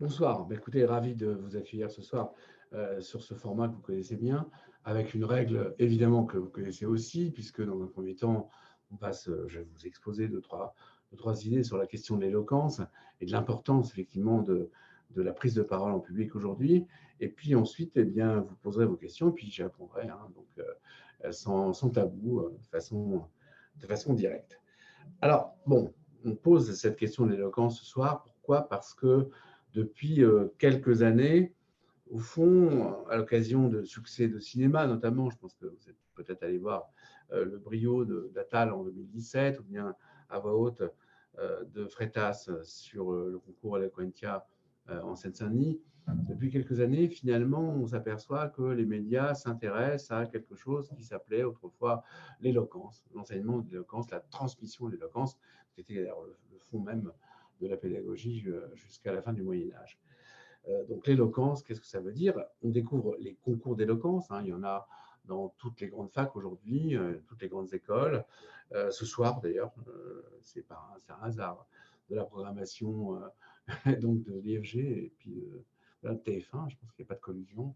Bonsoir. Écoutez, ravi de vous accueillir ce soir sur ce format que vous connaissez bien, avec une règle évidemment que vous connaissez aussi, puisque dans un premier temps, je vais vous exposer deux, trois idées sur la question de l'éloquence et de l'importance effectivement de la prise de parole en public aujourd'hui. Et puis ensuite, eh bien, vous poserez vos questions et puis j'y répondrai, hein, sans tabou, de façon directe. Alors, bon, on pose cette question de l'éloquence ce soir. Pourquoi? Parce que depuis quelques années, au fond, à l'occasion de succès de cinéma notamment, je pense que vous êtes peut-être allé voir Le Brio d'Attal en 2017 ou bien à voix haute de Freitas sur le concours Eloquentia en Seine-Saint-Denis. Depuis quelques années, finalement, on s'aperçoit que les médias s'intéressent à quelque chose qui s'appelait autrefois l'éloquence, l'enseignement de l'éloquence, la transmission de l'éloquence, qui était d'ailleurs le fond même de la pédagogie jusqu'à la fin du Moyen Âge. Donc l'éloquence, qu'est-ce que ça veut dire? On découvre les concours d'éloquence, hein, il y en a dans toutes les grandes facs aujourd'hui, toutes les grandes écoles. Ce soir d'ailleurs, c'est un hasard de la programmation donc de l'IFG et puis de TF1, je pense qu'il n'y a pas de collusion.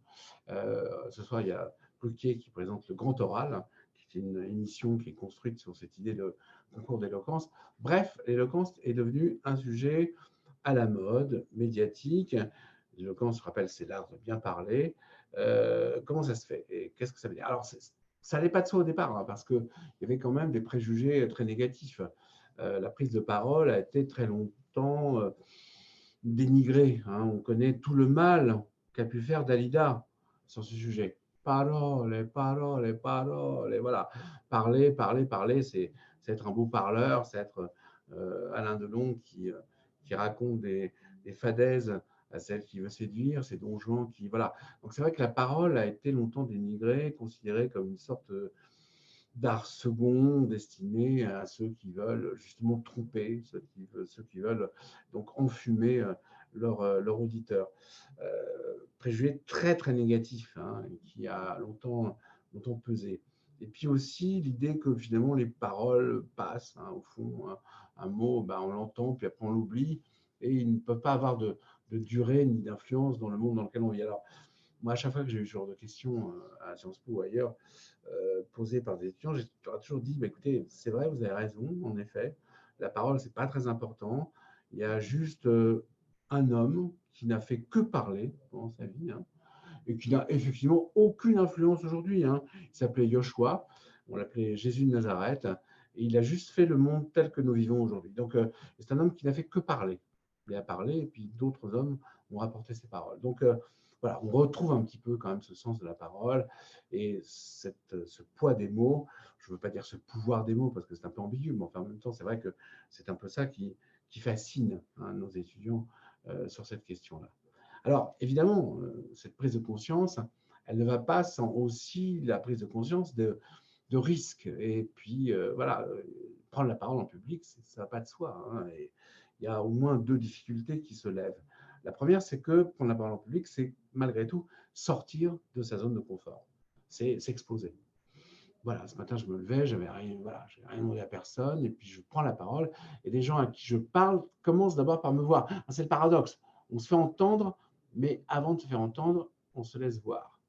Ce soir, il y a Ruquier qui présente le Grand Oral, qui est une émission qui est construite sur cette idée de concours d'éloquence. Bref, l'éloquence est devenue un sujet à la mode, médiatique. L'éloquence, je rappelle, c'est l'art de bien parler. Comment ça se fait et qu'est-ce que ça veut dire? Alors, ça n'allait pas de soi au départ, hein, parce qu'il y avait quand même des préjugés très négatifs. La prise de parole a été très longtemps dénigrée, hein. On connaît tout le mal qu'a pu faire Dalida sur ce sujet. Parole, parole, parole, et voilà. Parler, parler, parler, c'est être un beau parleur, c'est être Alain Delon qui raconte des fadaises à celle qui veut séduire, c'est Don Juan qui. Voilà. Donc c'est vrai que la parole a été longtemps dénigrée, considérée comme une sorte d'art second destiné à ceux qui veulent justement tromper, ceux qui veulent donc enfumer leur auditeur. Préjugé très très négatif, hein, qui a longtemps pesé. Et puis aussi l'idée que finalement les paroles passent, hein, au fond, un mot, ben, on l'entend, puis après on l'oublie, et ils ne peuvent pas avoir de durée ni d'influence dans le monde dans lequel on vit. Alors, moi, à chaque fois que j'ai eu ce genre de questions à Sciences Po ou ailleurs, posées par des étudiants, j'ai toujours dit, bah, écoutez, c'est vrai, vous avez raison, en effet, la parole, c'est pas très important. Il y a juste un homme qui n'a fait que parler pendant sa vie, hein, et qui n'a effectivement aucune influence aujourd'hui, hein. Il s'appelait Joshua, on l'appelait Jésus de Nazareth, et il a juste fait le monde tel que nous vivons aujourd'hui. Donc, c'est un homme qui n'a fait que parler. Il a parlé, et puis d'autres hommes ont rapporté ses paroles. Donc, voilà, on retrouve un petit peu quand même ce sens de la parole et ce poids des mots. Je ne veux pas dire ce pouvoir des mots parce que c'est un peu ambigu, mais enfin, en même temps, c'est vrai que c'est un peu ça qui fascine, hein, nos étudiants sur cette question-là. Alors, évidemment, cette prise de conscience, elle ne va pas sans aussi la prise de conscience de risques. Et puis, voilà, prendre la parole en public, ça ne va pas de soi, hein, et il y a au moins deux difficultés qui se lèvent. La première, c'est que prendre la parole en public, c'est malgré tout sortir de sa zone de confort. C'est s'exposer. Voilà, ce matin, je me levais, j'avais rien, voilà, rien demandé à personne, et puis je prends la parole, et les gens à qui je parle commencent d'abord par me voir. C'est le paradoxe. On se fait entendre, mais avant de se faire entendre, on se laisse voir.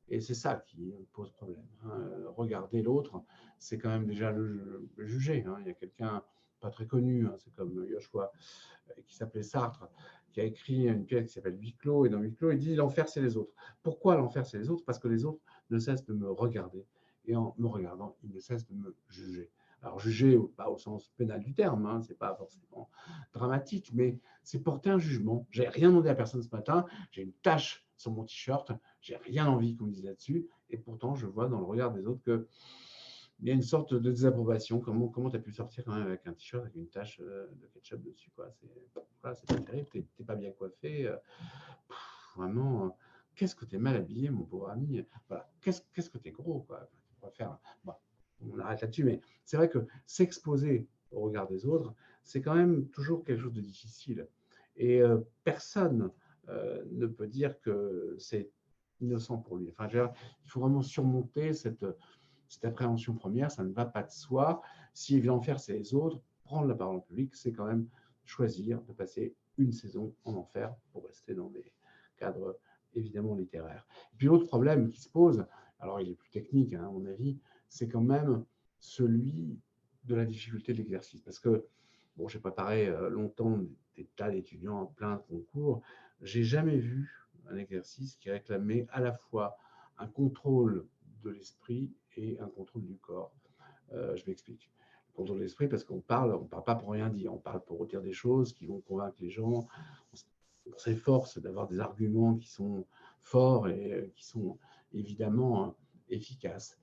Et c'est ça qui pose problème, hein. Regarder l'autre, c'est quand même déjà le juger, hein. Il y a quelqu'un pas très connu, hein, c'est comme Joshua, qui s'appelait Sartre, qui a écrit une pièce qui s'appelle Huis clos, et dans Huis clos, il dit l'enfer, c'est les autres. Pourquoi l'enfer, c'est les autres? Parce que les autres ne cessent de me regarder, et en me regardant, ils ne cessent de me juger. Alors, juger, pas au sens pénal du terme, hein, c'est pas forcément dramatique, mais c'est porter un jugement. J'ai rien demandé à personne ce matin, j'ai une tache sur mon t-shirt, j'ai rien envie qu'on me dise là-dessus, et pourtant, je vois dans le regard des autres que il y a une sorte de désapprobation. Comment tu as pu sortir quand même avec un t-shirt avec une tache de ketchup dessus, quoi. C'est pas terrible, t'es pas bien coiffé. Vraiment, qu'est-ce que tu es mal habillé, mon pauvre ami. Voilà, qu'est-ce que tu es gros, quoi. On va faire. Bon, on arrête là-dessus, mais c'est vrai que s'exposer au regard des autres, c'est quand même toujours quelque chose de difficile. Et personne ne peut dire que c'est innocent pour lui. Enfin, il faut vraiment surmonter cette appréhension première, ça ne va pas de soi. Si l'enfer, c'est les autres, prendre la parole en public, c'est quand même choisir de passer une saison en enfer pour rester dans des cadres évidemment littéraires. Et puis l'autre problème qui se pose, alors il est plus technique à mon avis, c'est quand même celui de la difficulté de l'exercice. Parce que, bon, j'ai préparé longtemps des tas d'étudiants en plein concours, j'ai jamais vu un exercice qui réclamait à la fois un contrôle de l'esprit et un contrôle du corps. Je m'explique. Le contrôle de l'esprit, parce qu'on on parle pas pour rien dire, on parle pour dire des choses qui vont convaincre les gens. On s'efforce d'avoir des arguments qui sont forts et qui sont évidemment efficaces.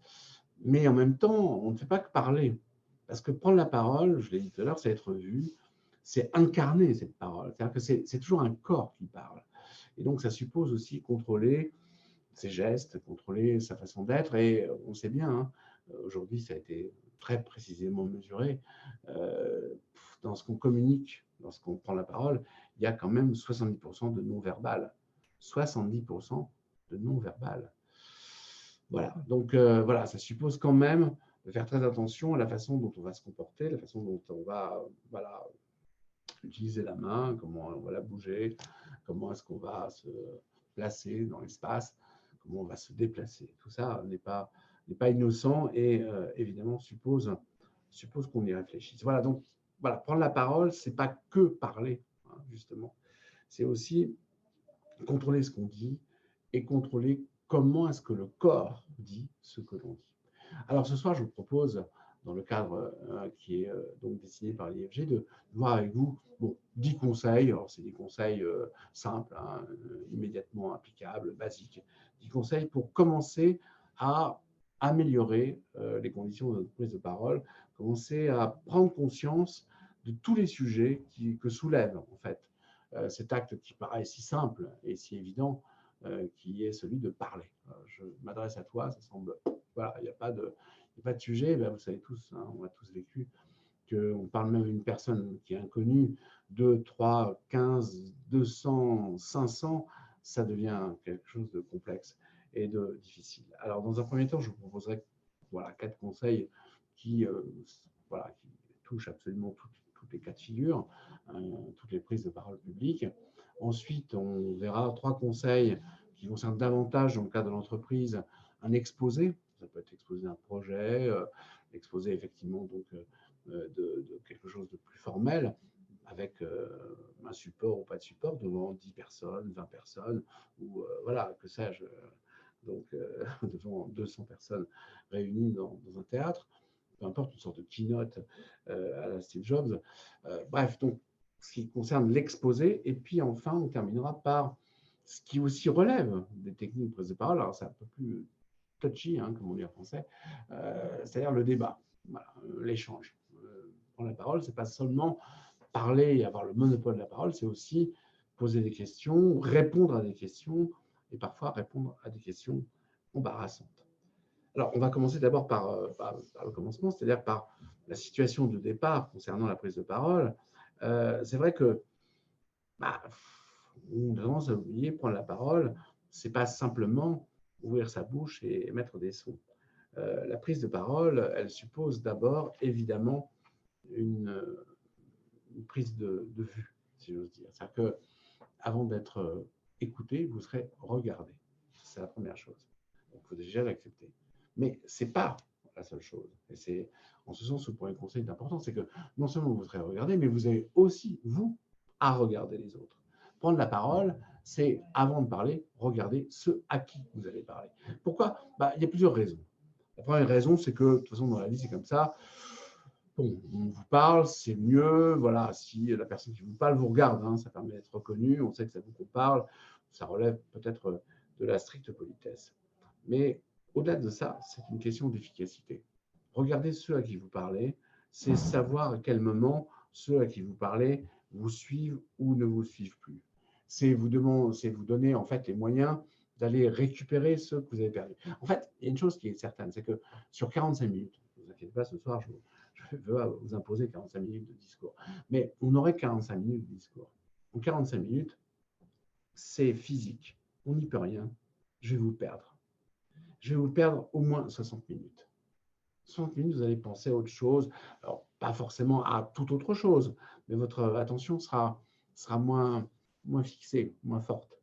Mais en même temps, on ne fait pas que parler. Parce que prendre la parole, je l'ai dit tout à l'heure, c'est être vu, c'est incarner cette parole. C'est-à-dire que c'est toujours un corps qui parle. Et donc, ça suppose aussi contrôler ses gestes, contrôler sa façon d'être. Et on sait bien, hein, aujourd'hui, ça a été très précisément mesuré. Dans ce qu'on communique, lorsqu'on prend la parole, il y a quand même 70% de non-verbal. 70% de non-verbal. Voilà, donc voilà, ça suppose quand même de faire très attention à la façon dont on va se comporter, la façon dont on va voilà, utiliser la main, comment on va la bouger, comment est-ce qu'on va se placer dans l'espace, comment on va se déplacer. Tout ça n'est pas innocent et évidemment suppose qu'on y réfléchisse. Voilà, donc voilà, prendre la parole, c'est pas que parler, hein, justement. C'est aussi contrôler ce qu'on dit et contrôler comment est-ce que le corps dit ce que l'on dit. Alors ce soir, je vous propose, dans le cadre qui est donc dessiné par l'IFG, de voir avec vous 10 conseils. Alors c'est des conseils simples, hein, immédiatement applicables, basiques. 10 conseils pour commencer à améliorer les conditions de notre prise de parole, commencer à prendre conscience de tous les sujets que soulève en fait cet acte qui paraît si simple et si évident, qui est celui de parler. Je m'adresse à toi, ça semble, voilà, il n'y a pas de sujet. Ben, vous savez tous, hein, on a tous vécu qu'on parle même d'une personne qui est inconnue, 2, 3, 15, 200, 500, ça devient quelque chose de complexe et de difficile. Alors, dans un premier temps, je vous proposerai voilà, 4 conseils qui, voilà, qui touchent absolument toutes les cas de figure, toutes les prises de parole publiques. Ensuite, on verra 3 conseils qui concernent davantage, dans le cadre de l'entreprise, un exposé. Ça peut être l'exposé d'un projet, l'exposé effectivement donc, de quelque chose de plus formel, avec un support ou pas de support, devant 10 personnes, 20 personnes, ou voilà, que sais-je, donc devant 200 personnes réunies dans un théâtre, peu importe, une sorte de keynote à la Steve Jobs. Bref, donc ce qui concerne l'exposé, et puis enfin, on terminera par ce qui aussi relève des techniques de prise de parole. Alors, c'est un peu plus touchy, hein, comme on dit en français, c'est-à-dire le débat, voilà, l'échange. Prendre la parole, c'est pas seulement parler et avoir le monopole de la parole, c'est aussi poser des questions, répondre à des questions, et parfois répondre à des questions embarrassantes. Alors, on va commencer d'abord par le commencement, c'est-à-dire par la situation de départ concernant la prise de parole. C'est vrai que on a tendance à oublier, prendre la parole, c'est pas simplement ouvrir sa bouche et émettre des sons. La prise de parole, elle suppose d'abord, évidemment, une prise de vue, si j'ose dire. C'est-à-dire que avant d'être écouté, vous serez regardé. C'est la première chose. Donc, il faut déjà l'accepter. Mais ce n'est pas la seule chose. Et c'est en ce sens le premier conseil d'important, c'est que non seulement vous serez regardé, mais vous avez aussi, vous, à regarder les autres. Prendre la parole, c'est, avant de parler, regarder ceux à qui vous allez parler. Pourquoi? Il y a plusieurs raisons. La première raison, c'est que, de toute façon, dans la vie, c'est comme ça. Bon, on vous parle, c'est mieux. Voilà, si la personne qui vous parle vous regarde, hein, ça permet d'être reconnu. On sait que c'est vous qu'on parle. Ça relève peut-être de la stricte politesse. Mais au-delà de ça, c'est une question d'efficacité. Regardez ceux à qui vous parlez, c'est savoir à quel moment ceux à qui vous parlez vous suivent ou ne vous suivent plus. C'est vous donner en fait les moyens d'aller récupérer ceux que vous avez perdus. En fait, il y a une chose qui est certaine, c'est que sur 45 minutes, ne vous inquiétez pas, ce soir, je veux vous imposer 45 minutes de discours, mais on aurait 45 minutes de discours. En 45 minutes, c'est physique, on n'y peut rien, je vais vous perdre. Je vais vous perdre au moins 60 minutes. 60 minutes, vous allez penser à autre chose. Alors, pas forcément à toute autre chose, mais votre attention sera sera moins fixée, moins forte.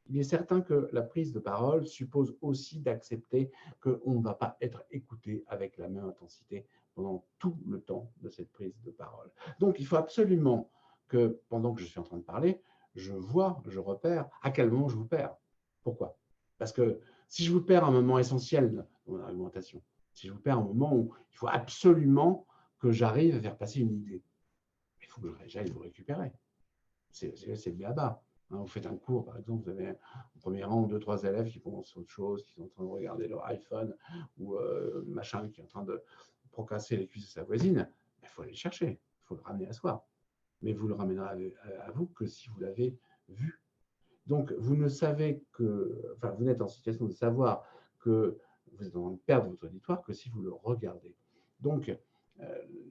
Il est certain que la prise de parole suppose aussi d'accepter qu'on ne va pas être écouté avec la même intensité pendant tout le temps de cette prise de parole. Donc, il faut absolument que, pendant que je suis en train de parler, je vois, je repère à quel moment je vous perds. Pourquoi? Parce que si je vous perds un moment essentiel de mon argumentation, si je vous perds un moment où il faut absolument que j'arrive à faire passer une idée, il faut que j'aille vous récupérer. C'est le b.a.-ba. Vous faites un cours, par exemple, vous avez au premier rang 2-3 élèves qui pensent à autre chose, qui sont en train de regarder leur iPhone ou machin, qui est en train de procasser les cuisses de sa voisine. Il faut aller le chercher, il faut le ramener à soi. Mais vous le ramènerez à vous que si vous l'avez vu. Donc, vous ne savez que, enfin, vous n'êtes en situation de savoir que vous êtes en train de perdre votre auditoire que si vous le regardez. Donc,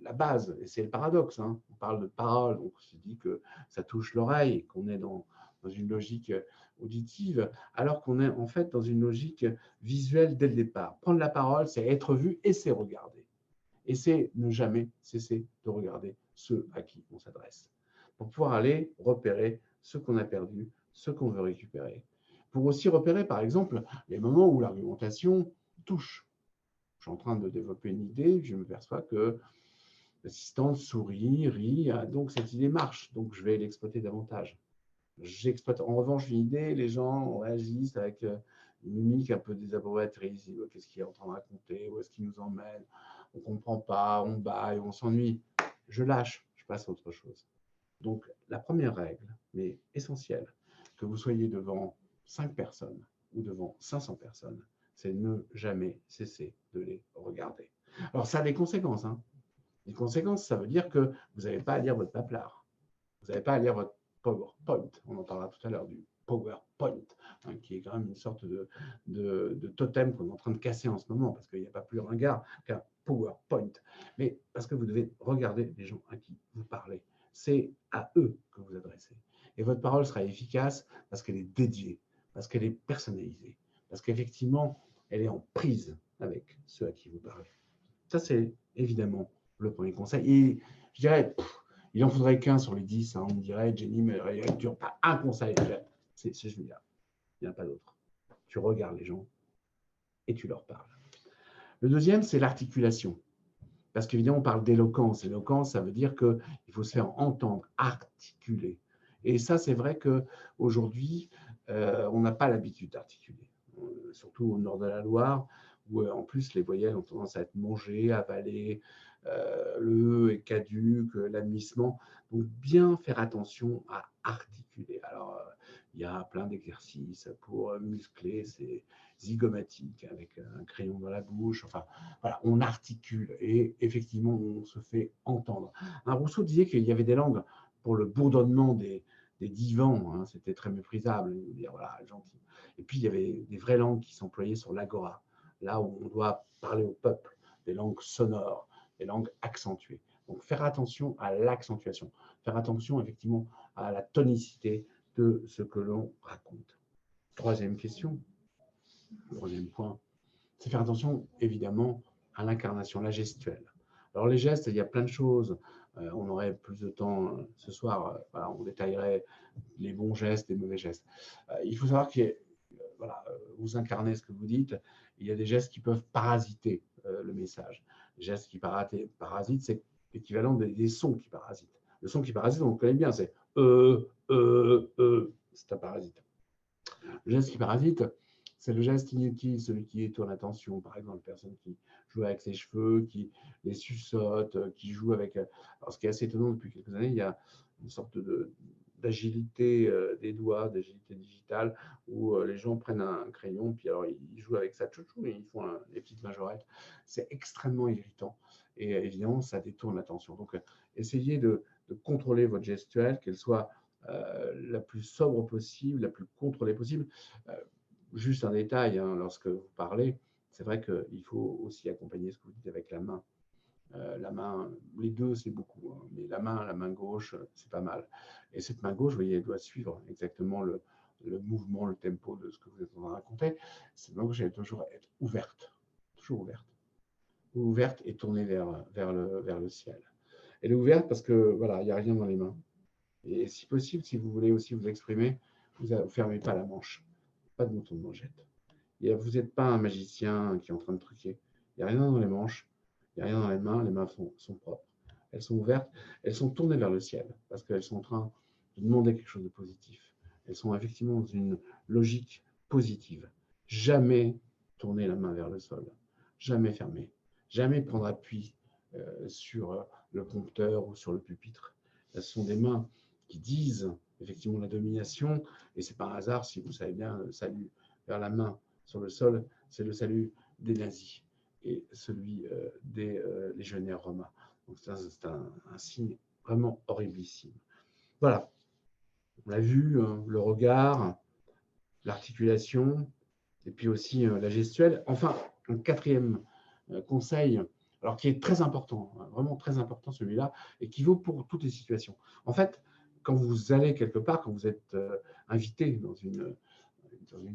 la base, et c'est le paradoxe, on parle de parole, donc on se dit que ça touche l'oreille, qu'on est dans une logique auditive, alors qu'on est en fait dans une logique visuelle dès le départ. Prendre la parole, c'est être vu et c'est regarder. Et c'est ne jamais cesser de regarder ceux à qui on s'adresse, pour pouvoir aller repérer ce qu'on a perdu, ce qu'on veut récupérer. Pour aussi repérer, par exemple, les moments où l'argumentation touche. Je suis en train de développer une idée, je me perçois que l'assistante sourit, rit, donc cette idée marche, donc je vais l'exploiter davantage. J'exploite en revanche une idée, les gens réagissent avec une mimique un peu désapprobatrice, qu'est-ce qu'il est en train de raconter, où est-ce qu'il nous emmène, on ne comprend pas, on baille, on s'ennuie. Je lâche, je passe à autre chose. Donc la première règle, mais essentielle, que vous soyez devant 5 personnes ou devant 500 personnes, c'est ne jamais cesser de les regarder. Alors ça a des conséquences. Les conséquences, ça veut dire que vous n'avez pas à lire votre paplard. Vous n'avez pas à lire votre PowerPoint. On en parlera tout à l'heure du PowerPoint, qui est quand même une sorte de totem qu'on est en train de casser en ce moment, parce qu'il n'y a pas plus ringard qu'un PowerPoint. Mais parce que vous devez regarder les gens à qui vous parlez. C'est à eux que vous adressez. Et votre parole sera efficace parce qu'elle est dédiée, parce qu'elle est personnalisée, parce qu'effectivement, elle est en prise avec ceux à qui vous parlez. Ça, c'est évidemment le premier conseil. Et je dirais, il en faudrait qu'un sur les 10. On me dirait, Jenny, mais tu n'as pas un conseil. C'est celui-là. Il n'y en a pas d'autre. Tu regardes les gens et tu leur parles. Le deuxième, c'est l'articulation. Parce qu'évidemment, on parle d'éloquence. L'éloquence, ça veut dire qu'il faut se faire entendre, articuler. Et ça, c'est vrai qu'aujourd'hui, on n'a pas l'habitude d'articuler. Surtout au nord de la Loire, où en plus les voyelles ont tendance à être mangées, avalées, le E est caduque, l'admissement. Donc bien faire attention à articuler. Alors, il y a plein d'exercices pour muscler ces zygomatiques avec un crayon dans la bouche. Enfin, voilà, on articule et effectivement, on se fait entendre. Rousseau disait qu'il y avait des langues pour le bourdonnement des divans, c'était très méprisable, dire voilà, gentil. Et puis, il y avait des vraies langues qui s'employaient sur l'agora, là où on doit parler au peuple, des langues sonores, des langues accentuées. Donc, faire attention à l'accentuation, faire attention effectivement à la tonicité de ce que l'on raconte. Troisième question, troisième point, c'est faire attention évidemment à l'incarnation, la gestuelle. Alors les gestes, il y a plein de choses. On aurait plus de temps ce soir, voilà, on détaillerait les bons gestes, les mauvais gestes. Il faut savoir que voilà, vous incarnez ce que vous dites. Il y a des gestes qui peuvent parasiter le message. Les gestes qui parasitent, c'est l'équivalent des sons qui parasitent. Le son qui parasite, on le connaît bien, c'est c'est un parasite. Le geste qui parasite, c'est le geste inutile, celui qui détourne l'attention. Par exemple, une personne qui joue avec ses cheveux, qui les suçote, qui joue avec. Alors, ce qui est assez étonnant depuis quelques années, il y a une sorte d'agilité des doigts, d'agilité digitale, où les gens prennent un crayon, puis alors ils jouent avec ça, et ils font des petites majorettes. C'est extrêmement irritant. Et évidemment, ça détourne l'attention. Donc, essayez de contrôler votre gestuelle, qu'elle soit la plus sobre possible, la plus contrôlée possible. Juste un détail, lorsque vous parlez, c'est vrai qu'il faut aussi accompagner ce que vous dites avec la main. La main, les deux, c'est beaucoup, mais la main gauche, c'est pas mal. Et cette main gauche, vous voyez, elle doit suivre exactement le mouvement, le tempo de ce que vous êtes en train de raconter. Cette main gauche, elle doit toujours être ouverte, toujours ouverte. Ouverte et tournée vers le ciel. Elle est ouverte parce que, voilà, il n'y a rien dans les mains. Et si possible, si vous voulez aussi vous exprimer, vous ne fermez pas la manche. Pas de bouton de manchette. Vous n'êtes pas un magicien qui est en train de truquer. Il n'y a rien dans les manches, il n'y a rien dans les mains sont propres. Elles sont ouvertes, elles sont tournées vers le ciel, parce qu'elles sont en train de demander quelque chose de positif. Elles sont effectivement dans une logique positive. Jamais tourner la main vers le sol, jamais fermer, jamais prendre appui sur le prompteur ou sur le pupitre. Ce sont des mains qui disent effectivement la domination, et c'est pas un hasard si vous savez bien le salut vers la main sur le sol, c'est le salut des nazis et celui des légionnaires romains. Donc c'est un signe vraiment horriblissime. Voilà, on l'a vu, le regard, l'articulation, et puis aussi la gestuelle. Enfin, un quatrième conseil, alors qui est très important, vraiment très important celui-là, et qui vaut pour toutes les situations. En fait, quand vous allez quelque part, quand vous êtes invité dans une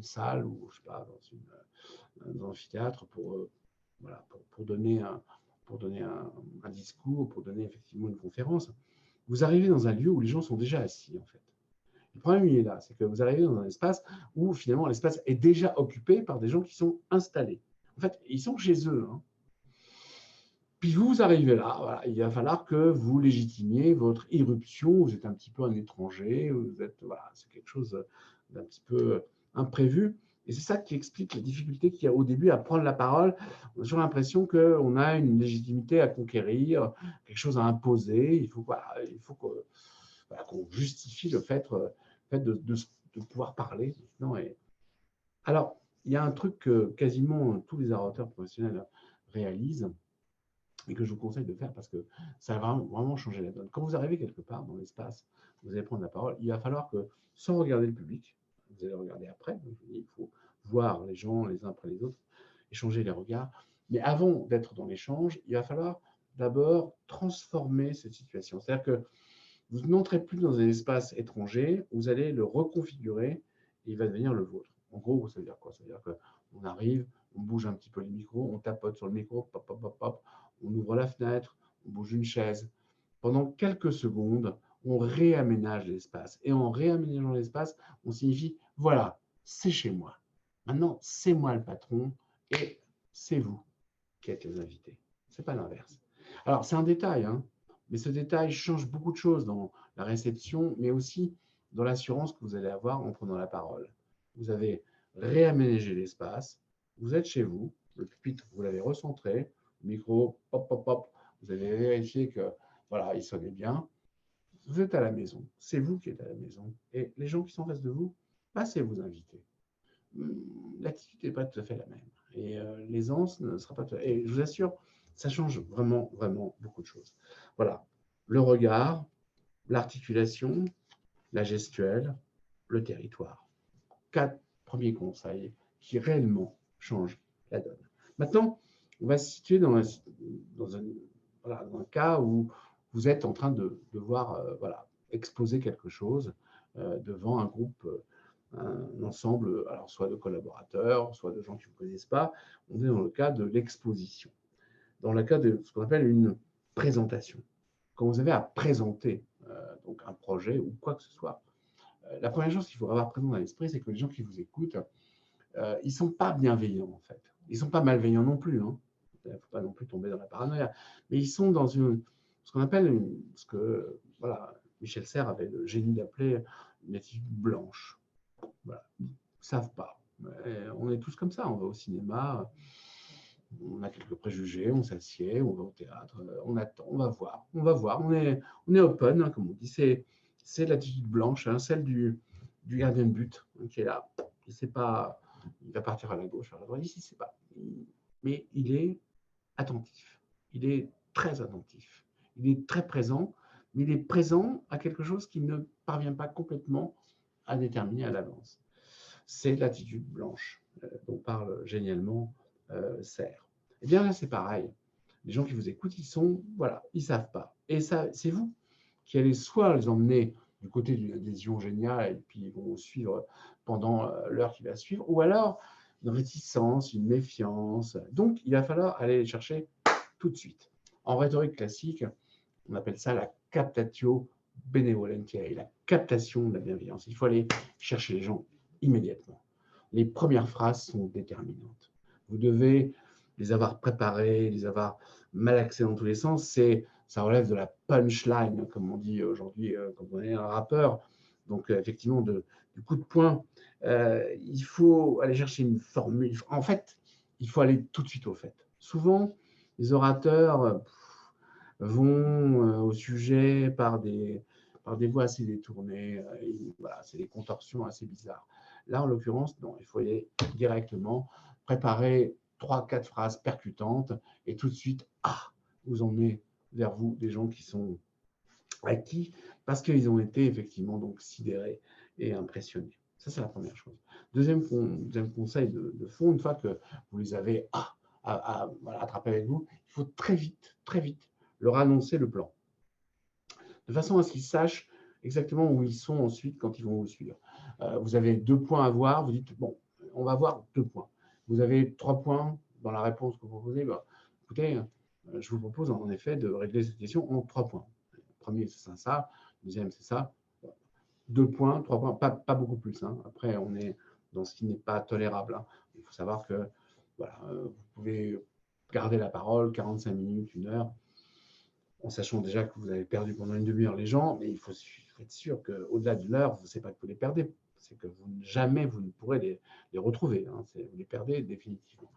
salle ou je sais pas, dans un amphithéâtre voilà, pour donner un discours, pour donner effectivement une conférence, vous arrivez dans un lieu où les gens sont déjà assis en fait. Le problème, il est là, c'est que vous arrivez dans un espace où finalement l'espace est déjà occupé par des gens qui sont installés. En fait, ils sont chez eux. Hein. Puis vous arrivez là, voilà, il va falloir que vous légitimiez votre irruption. Vous êtes un petit peu un étranger, vous êtes, voilà, c'est quelque chose d'un petit peu imprévu. Et c'est ça qui explique la difficulté qu'il y a au début à prendre la parole. On a toujours l'impression qu'on a une légitimité à conquérir, quelque chose à imposer. Il faut qu'on justifie le fait de pouvoir parler. Non, alors, il y a un truc que quasiment tous les orateurs professionnels réalisent et que je vous conseille de faire parce que ça va vraiment changer la donne. Quand vous arrivez quelque part dans l'espace, vous allez prendre la parole, il va falloir que, sans regarder le public, vous allez regarder après, donc il faut voir les gens les uns après les autres, échanger les regards, mais avant d'être dans l'échange, il va falloir d'abord transformer cette situation. C'est-à-dire que vous n'entrez plus dans un espace étranger, vous allez le reconfigurer et il va devenir le vôtre. En gros, ça veut dire quoi? Ça veut dire qu'on arrive, on bouge un petit peu les micros, on tapote sur le micro, pop, pop, pop, pop, on ouvre la fenêtre, on bouge une chaise. Pendant quelques secondes, on réaménage l'espace. Et en réaménageant l'espace, on signifie, voilà, c'est chez moi. Maintenant, c'est moi le patron et c'est vous qui êtes les invités. Ce n'est pas l'inverse. Alors, c'est un détail, hein, mais ce détail change beaucoup de choses dans la réception, mais aussi dans l'assurance que vous allez avoir en prenant la parole. Vous avez réaménagé l'espace, vous êtes chez vous, le pupitre, vous l'avez recentré, le micro, pop, pop, pop, vous avez vérifié que voilà, il sonnait bien. Vous êtes à la maison, c'est vous qui êtes à la maison, et les gens qui sont en face de vous, bah, c'est vos invités. L'attitude n'est pas tout à fait la même. Et l'aisance ne sera pas tout à fait. Et je vous assure, ça change vraiment, vraiment beaucoup de choses. Voilà. Le regard, l'articulation, la gestuelle, le territoire. 4 premiers conseils qui réellement changent la donne. Maintenant, on va se situer dans un cas où vous êtes en train de devoir exposer quelque chose devant un groupe un ensemble, alors soit de collaborateurs, soit de gens qui ne vous connaissent pas. On est dans le cas de l'exposition, dans le cas de ce qu'on appelle une présentation. Quand vous avez à présenter donc un projet ou quoi que ce soit, la première chose qu'il faut avoir présent dans l'esprit, c'est que les gens qui vous écoutent, ils ne sont pas bienveillants en fait. Ils ne sont pas malveillants non plus. Hein. Il ne faut pas non plus tomber dans la paranoïa. Mais ils sont dans ce qu'on appelle, ce que voilà, Michel Serres avait le génie d'appeler une attitude blanche. Voilà. Ils ne savent pas. On est tous comme ça, on va au cinéma, on a quelques préjugés, on s'assied, on va au théâtre, on attend, on va voir, on est open, hein, comme on dit, c'est l'attitude blanche, hein, celle du gardien de but hein, qui est là, il sait pas, il va partir à la gauche, à la droite, ici, il sait pas, mais il est attentif, il est très attentif, il est très présent, mais il est présent à quelque chose qu'il ne parvient pas complètement à déterminer à l'avance. C'est l'attitude blanche dont parle génialement Serres. Et bien là, c'est pareil. Les gens qui vous écoutent, ils savent pas. Et ça, c'est vous qui allez soit les emmener du côté d'une adhésion géniale et puis ils vont vous suivre pendant l'heure qui va suivre, ou alors une réticence, une méfiance. Donc, il va falloir aller les chercher tout de suite. En rhétorique classique, on appelle ça la captatio benevolentia et la captation de la bienveillance. Il faut aller chercher les gens immédiatement. Les premières phrases sont déterminantes. Vous devez les avoir préparées, les avoir malaxées dans tous les sens. Ça relève de la punchline, comme on dit aujourd'hui quand on est un rappeur. Donc, effectivement, du coup de poing. Il faut aller chercher une formule. En fait, il faut aller tout de suite au fait. Souvent, les orateurs vont au sujet par des voies assez détournées. Voilà, c'est des contorsions assez bizarres. Là, en l'occurrence, non, il faut aller directement préparer 3-4 phrases percutantes et tout de suite, vous emmenez vers vous des gens qui sont acquis parce qu'ils ont été effectivement donc sidérés et impressionnés. Ça, c'est la première chose. Deuxième conseil de fond, une fois que vous les avez voilà, attrapés avec vous, il faut très vite leur annoncer le plan, de façon à ce qu'ils sachent exactement où ils sont ensuite quand ils vont vous suivre. Vous avez 2 points à voir, vous dites, bon, on va voir 2 points. Vous avez 3 points dans la réponse que vous proposez, écoutez, je vous propose en effet de régler cette question en 3 points. Le premier, c'est ça, le deuxième, c'est ça. 2 points, 3 points, pas beaucoup plus. Hein. Après, on est dans ce qui n'est pas tolérable. Hein. Il faut savoir que voilà, vous pouvez garder la parole 45 minutes, 1 heure, en sachant déjà que vous avez perdu pendant une demi-heure les gens, mais il faut être sûr qu'au-delà de l'heure, ce n'est pas que vous les perdez, c'est que jamais vous ne pourrez les retrouver. Hein. Vous les perdez définitivement.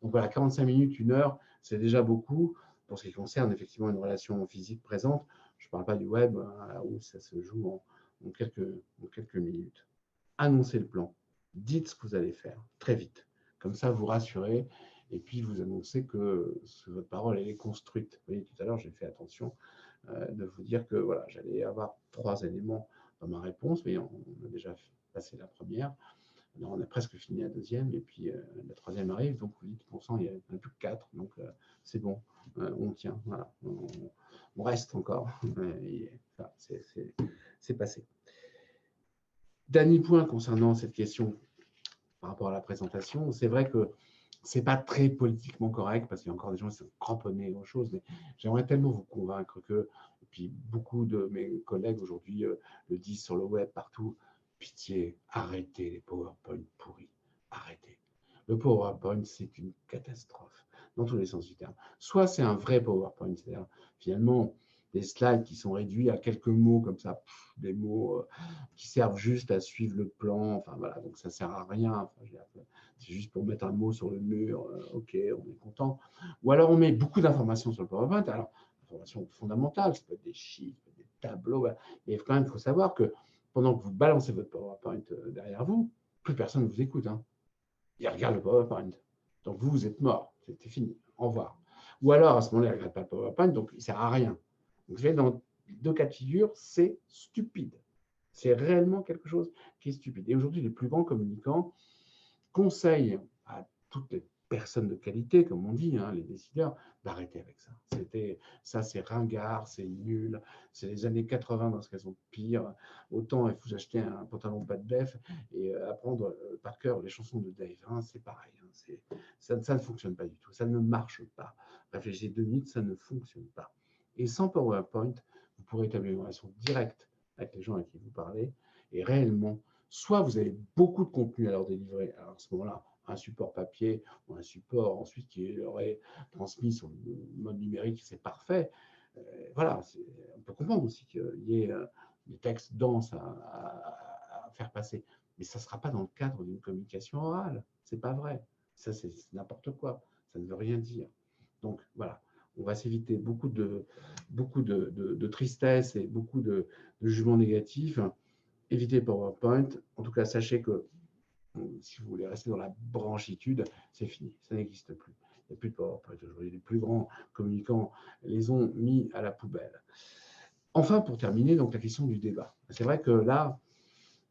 Donc voilà, 45 minutes, 1 heure, c'est déjà beaucoup pour ce qui concerne effectivement une relation physique présente. Je ne parle pas du web, hein, où ça se joue en quelques minutes. Annoncez le plan. Dites ce que vous allez faire très vite. Comme ça, vous rassurez et puis vous annoncez que votre parole elle est construite. Vous voyez, tout à l'heure, j'ai fait attention de vous dire que voilà, j'allais avoir 3 éléments dans ma réponse, mais on a déjà passé la première. Alors, on a presque fini la deuxième, et puis la troisième arrive, donc vous dites, bon sang, il n'y en a plus que 4, donc c'est bon, on tient, voilà, on reste encore, c'est passé. Dernier point concernant cette question par rapport à la présentation, c'est vrai que c'est pas très politiquement correct parce qu'il y a encore des gens qui sont cramponnés aux choses, mais j'aimerais tellement vous convaincre que, et puis beaucoup de mes collègues aujourd'hui le disent sur le web partout, pitié, arrêtez les PowerPoint pourris, arrêtez. Le PowerPoint, c'est une catastrophe dans tous les sens du terme. Soit c'est un vrai PowerPoint, c'est-à-dire finalement des slides qui sont réduits à quelques mots comme ça, des mots qui servent juste à suivre le plan, enfin voilà, donc ça sert à rien. Enfin, c'est juste pour mettre un mot sur le mur, ok, on est content. Ou alors on met beaucoup d'informations sur le PowerPoint, alors informations fondamentales, ça peut être des chiffres, des tableaux, mais quand même, il faut savoir que pendant que vous balancez votre PowerPoint derrière vous, plus personne ne vous écoute. Hein. Il regarde le PowerPoint. Donc vous êtes mort, c'était fini, au revoir. Ou alors à ce moment-là, il ne regarde pas le PowerPoint, donc il ne sert à rien. Donc vous voyez, dans 2 cas de figure, c'est stupide. C'est réellement quelque chose qui est stupide. Et aujourd'hui, les plus grands communicants conseillent à toutes les personnes de qualité, comme on dit, hein, les décideurs, d'arrêter avec ça. Ça, c'est ringard, c'est nul, c'est les années 80 dans ce qu'elles sont pires. Autant il faut acheter un pantalon pas de def et apprendre par cœur les chansons de Dave. Hein, c'est pareil, hein, ça ne fonctionne pas du tout, ça ne marche pas. Réfléchissez 2 minutes, ça ne fonctionne pas. Et sans PowerPoint, vous pourrez établir une relation directe avec les gens à qui vous parlez et réellement, soit vous avez beaucoup de contenu à leur délivrer, alors à ce moment-là, un support papier ou un support ensuite qui aurait transmis sur le mode numérique, c'est parfait. Voilà, on peut comprendre aussi qu'il y ait des textes denses à faire passer, mais ça ne sera pas dans le cadre d'une communication orale. C'est pas vrai. Ça, c'est n'importe quoi. Ça ne veut rien dire. Donc voilà, on va s'éviter beaucoup de tristesse et beaucoup de jugements négatifs. Évitez PowerPoint. En tout cas, sachez que si vous voulez rester dans la branchitude, c'est fini, ça n'existe plus. Il n'y a plus de PowerPoint aujourd'hui. Les plus grands communicants les ont mis à la poubelle. Enfin, pour terminer, donc la question du débat. C'est vrai que là,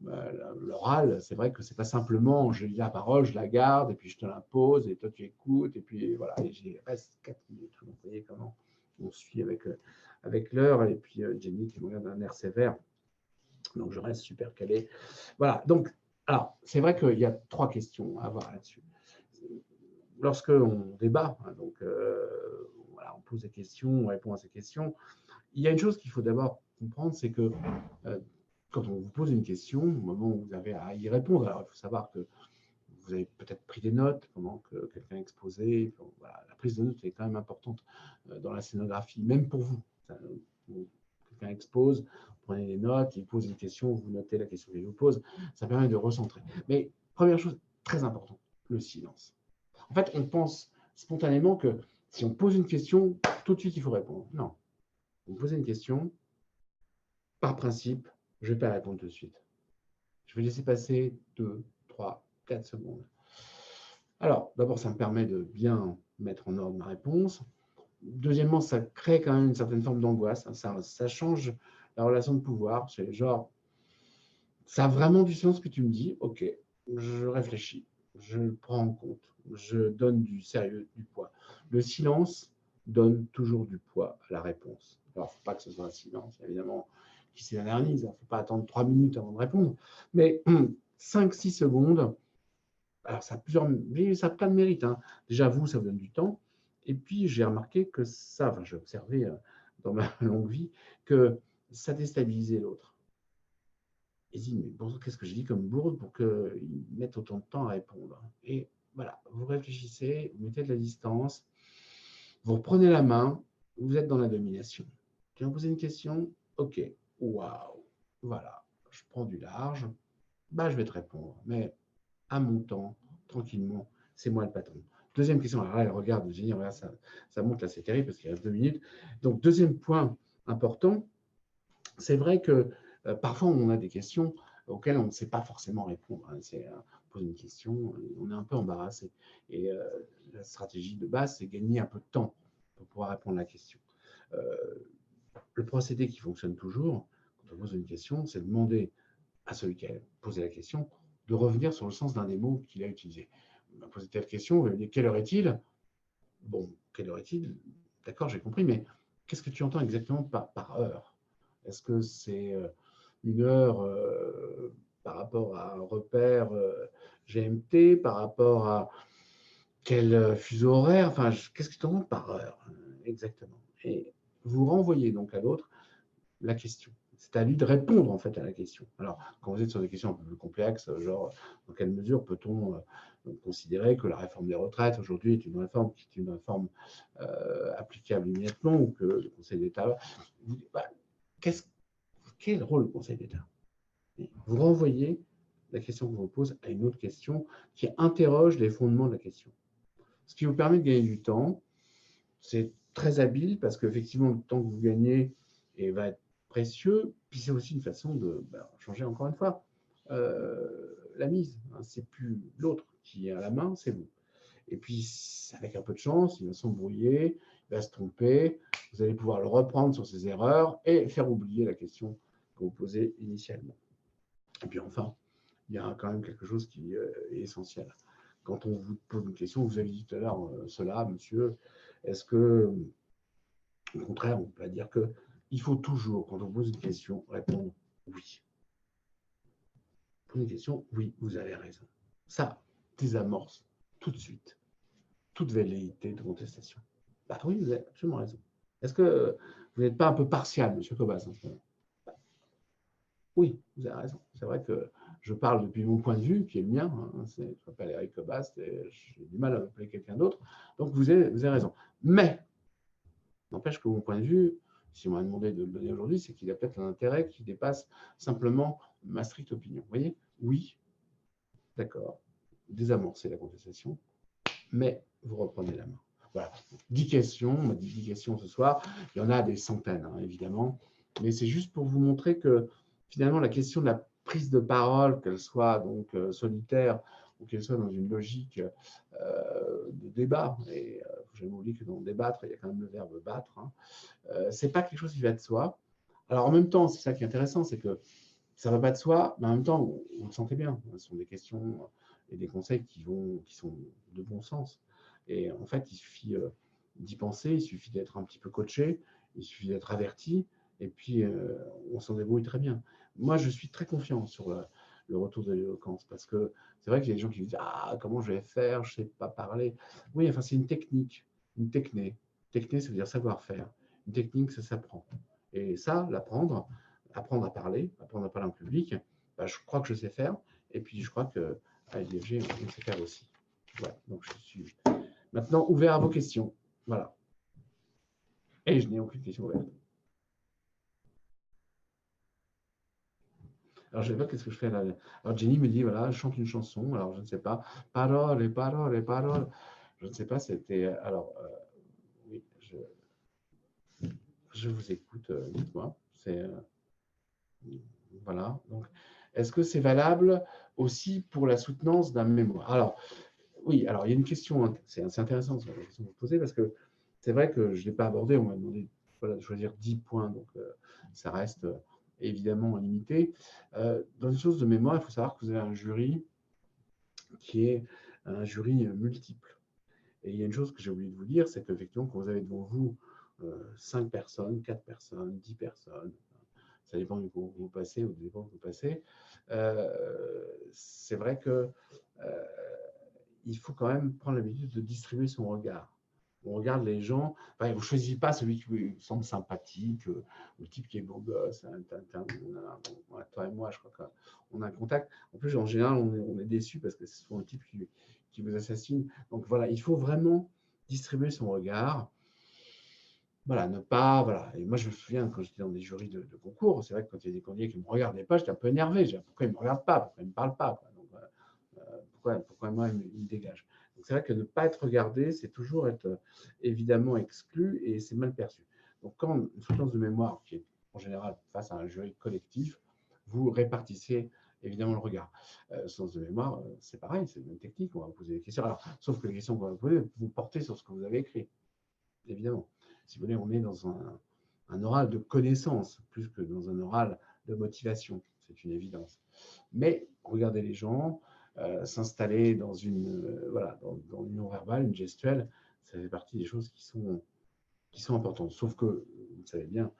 l'oral, c'est vrai que c'est pas simplement je lis la parole, je la garde, et puis je te l'impose, et toi tu écoutes, et puis voilà, et j'y reste 4 minutes. Vous voyez comment on suit avec l'heure, et puis Jenny qui me regarde d'un air sévère. Donc, je reste super calé. Voilà. Donc, alors, c'est vrai qu'il y a 3 questions à avoir là-dessus. Lorsqu'on débat, hein, donc voilà, on pose des questions, on répond à ces questions, il y a une chose qu'il faut d'abord comprendre, c'est que quand on vous pose une question, au moment où vous avez à y répondre, alors il faut savoir que vous avez peut-être pris des notes pendant que quelqu'un exposait. Bon, voilà, la prise de notes est quand même importante dans la scénographie, même pour vous. Quelqu'un expose, vous prenez des notes, il pose une question, vous notez la question qu'il vous pose, ça permet de recentrer. Mais première chose très importante, le silence. En fait, on pense spontanément que si on pose une question, tout de suite il faut répondre. Non. Vous posez une question, par principe, je ne vais pas répondre tout de suite. Je vais laisser passer 2, 3, 4 secondes. Alors, d'abord, ça me permet de bien mettre en ordre ma réponse. Deuxièmement, ça crée quand même une certaine forme d'angoisse. Ça change la relation de pouvoir. C'est genre, ça a vraiment du sens ce que tu me dis. Ok, je réfléchis, je le prends en compte, je donne du sérieux, du poids. Le silence donne toujours du poids à la réponse. Alors, il ne faut pas que ce soit un silence, évidemment, qui s'éternise. Il ne faut pas attendre 3 minutes avant de répondre. Mais 5-6 secondes, alors ça a plein de mérites. Hein. Déjà, vous, ça vous donne du temps. Et puis, j'ai remarqué que ça, j'ai observé dans ma longue vie, que ça déstabilisait l'autre. Il dit, mais bon, qu'est-ce que je dis comme bourde pour qu'il mette autant de temps à répondre? Et voilà, vous réfléchissez, vous mettez de la distance, vous reprenez la main, vous êtes dans la domination. Tu vas me poser une question? Ok, waouh, voilà, je prends du large, bah, je vais te répondre, mais à mon temps, tranquillement, c'est moi le patron. Deuxième question, alors là, elle regarde, j'ai dit, regarde, ça monte là, c'est terrible parce qu'il reste 2 minutes. Donc, deuxième point important, c'est vrai que parfois on a des questions auxquelles on ne sait pas forcément répondre. Hein. On pose une question, on est un peu embarrassé. Et la stratégie de base, c'est gagner un peu de temps pour pouvoir répondre à la question. Le procédé qui fonctionne toujours, quand on pose une question, c'est de demander à celui qui a posé la question de revenir sur le sens d'un des mots qu'il a utilisé. On m'a posé telle question, il m'a dit quelle heure est-il? Bon, quelle heure est-il? D'accord, j'ai compris, mais qu'est-ce que tu entends exactement par heure? Est-ce que c'est une heure par rapport à un repère GMT, par rapport à quel fuseau horaire? Enfin, qu'est-ce que tu entends par heure exactement? Et vous renvoyez donc à l'autre la question. C'est à lui de répondre en fait à la question. Alors, quand vous êtes sur des questions un peu plus complexes, genre dans quelle mesure peut-on considérer que la réforme des retraites aujourd'hui est une réforme qui est une réforme applicable immédiatement ou que le Conseil d'État, bah, quel rôle le Conseil d'État? Vous renvoyez la question que vous pose à une autre question qui interroge les fondements de la question. Ce qui vous permet de gagner du temps, c'est très habile parce qu'effectivement, le temps que vous gagnez va être précieux. Puis c'est aussi une façon de changer encore une fois la mise. Hein. C'est plus l'autre qui a la main, c'est vous. Et puis, avec un peu de chance, il va s'embrouiller, il va se tromper. Vous allez pouvoir le reprendre sur ses erreurs et faire oublier la question que vous posez initialement. Et puis enfin, il y a quand même quelque chose qui est essentiel. Quand on vous pose une question, vous avez dit tout à l'heure cela, monsieur, est-ce que, au contraire, on peut dire qu'il faut toujours, quand on pose une question, répondre oui. Pour une question, oui, vous avez raison. Ça désamorce tout de suite toute velléité de contestation. Bah oui, vous avez absolument raison. Est-ce que vous n'êtes pas un peu partial, monsieur Cobas, en ce moment? Oui, vous avez raison. C'est vrai que je parle depuis mon point de vue, qui est le mien. Hein. Je m'appelle Eric Cobas, j'ai du mal à appeler quelqu'un d'autre. Donc, vous avez raison. Mais, n'empêche que mon point de vue, si on m'a demandé de le donner aujourd'hui, c'est qu'il a peut-être un intérêt qui dépasse simplement ma stricte opinion. Vous voyez? Oui, d'accord. Désamorcer la contestation, mais vous reprenez la main. Voilà. 10 questions, on m'a dit 10 questions ce soir. Il y en a des centaines, hein, évidemment. Mais c'est juste pour vous montrer que finalement, la question de la prise de parole, qu'elle soit donc solitaire ou qu'elle soit dans une logique de débat, et je vais oublier que dans débattre, il y a quand même le verbe battre, hein, c'est pas quelque chose qui va de soi. Alors en même temps, c'est ça qui est intéressant, c'est que ça ne va pas de soi, mais en même temps, vous le sentez bien. Ce sont des questions et des conseils qui sont de bon sens. Et en fait, il suffit d'y penser, il suffit d'être un petit peu coaché, il suffit d'être averti, et puis on s'en débrouille très bien. Moi, je suis très confiant sur le retour de l'éloquence, parce que c'est vrai qu'il y a des gens qui me disent « Ah, comment je vais faire, je ne sais pas parler ». Oui, enfin, c'est une technique, une techné. Techné, ça veut dire savoir-faire. Une technique, ça s'apprend. Et ça, apprendre à parler en public, bah, je crois que je sais faire. Et puis, je crois qu'à l'IFG, on sait faire aussi. Voilà, donc je suis maintenant ouvert à vos questions. Voilà. Et je n'ai aucune question ouverte. Alors, je ne sais pas qu'est-ce que je fais là. Alors, Jenny me dit, voilà, je chante une chanson. Alors, je ne sais pas. Paroles et paroles et paroles. Je ne sais pas, c'était... Alors, oui, je vous écoute, dites-moi. C'est... voilà. Donc, est-ce que c'est valable aussi pour la soutenance d'un mémoire? Alors, oui, alors il y a une question, c'est intéressant la question que vous posez, parce que c'est vrai que je ne l'ai pas abordé, on m'a demandé voilà, de choisir 10 points, donc ça reste évidemment limité. Dans une chose de mémoire, il faut savoir que vous avez un jury qui est un jury multiple. Et il y a une chose que j'ai oublié de vous dire, c'est qu'effectivement, quand vous avez devant vous 5 personnes, 4 personnes, 10 personnes, ça dépend du coup où vous passez ou du temps que vous passez, c'est vrai que il faut quand même prendre l'habitude de distribuer son regard. On regarde les gens, enfin, vous ne choisissez pas celui qui vous semble sympathique, le type qui est beau gosse. Hein, toi et moi, je crois qu'on a un contact. En plus, en général, on est déçu parce que c'est souvent un type qui vous assassine. Donc voilà, il faut vraiment distribuer son regard. Voilà, ne pas. Voilà. Et moi, je me souviens quand j'étais dans des jurys de concours, c'est vrai que quand il y a des candidats qui ne me regardaient pas, j'étais un peu énervé. Je disais, pourquoi ils ne me regardent pas? Pourquoi ils ne me parlent pas? Donc, pourquoi moi, ils me dégagent? Donc, c'est vrai que ne pas être regardé, c'est toujours être évidemment exclu et c'est mal perçu. Donc, quand une soutenance de mémoire, qui est en général face à un jury collectif, vous répartissez évidemment le regard. Soutenance de mémoire, c'est pareil, c'est une technique, on va vous poser des questions. Alors, sauf que les questions qu'on va vous poser, vous portez sur ce que vous avez écrit, évidemment. Si vous voulez, on est dans un oral de connaissance, plus que dans un oral de motivation, c'est une évidence. Mais regardez les gens, s'installer dans voilà, dans l'union verbale, une gestuelle, ça fait partie des choses qui sont importantes. Sauf que, vous savez bien,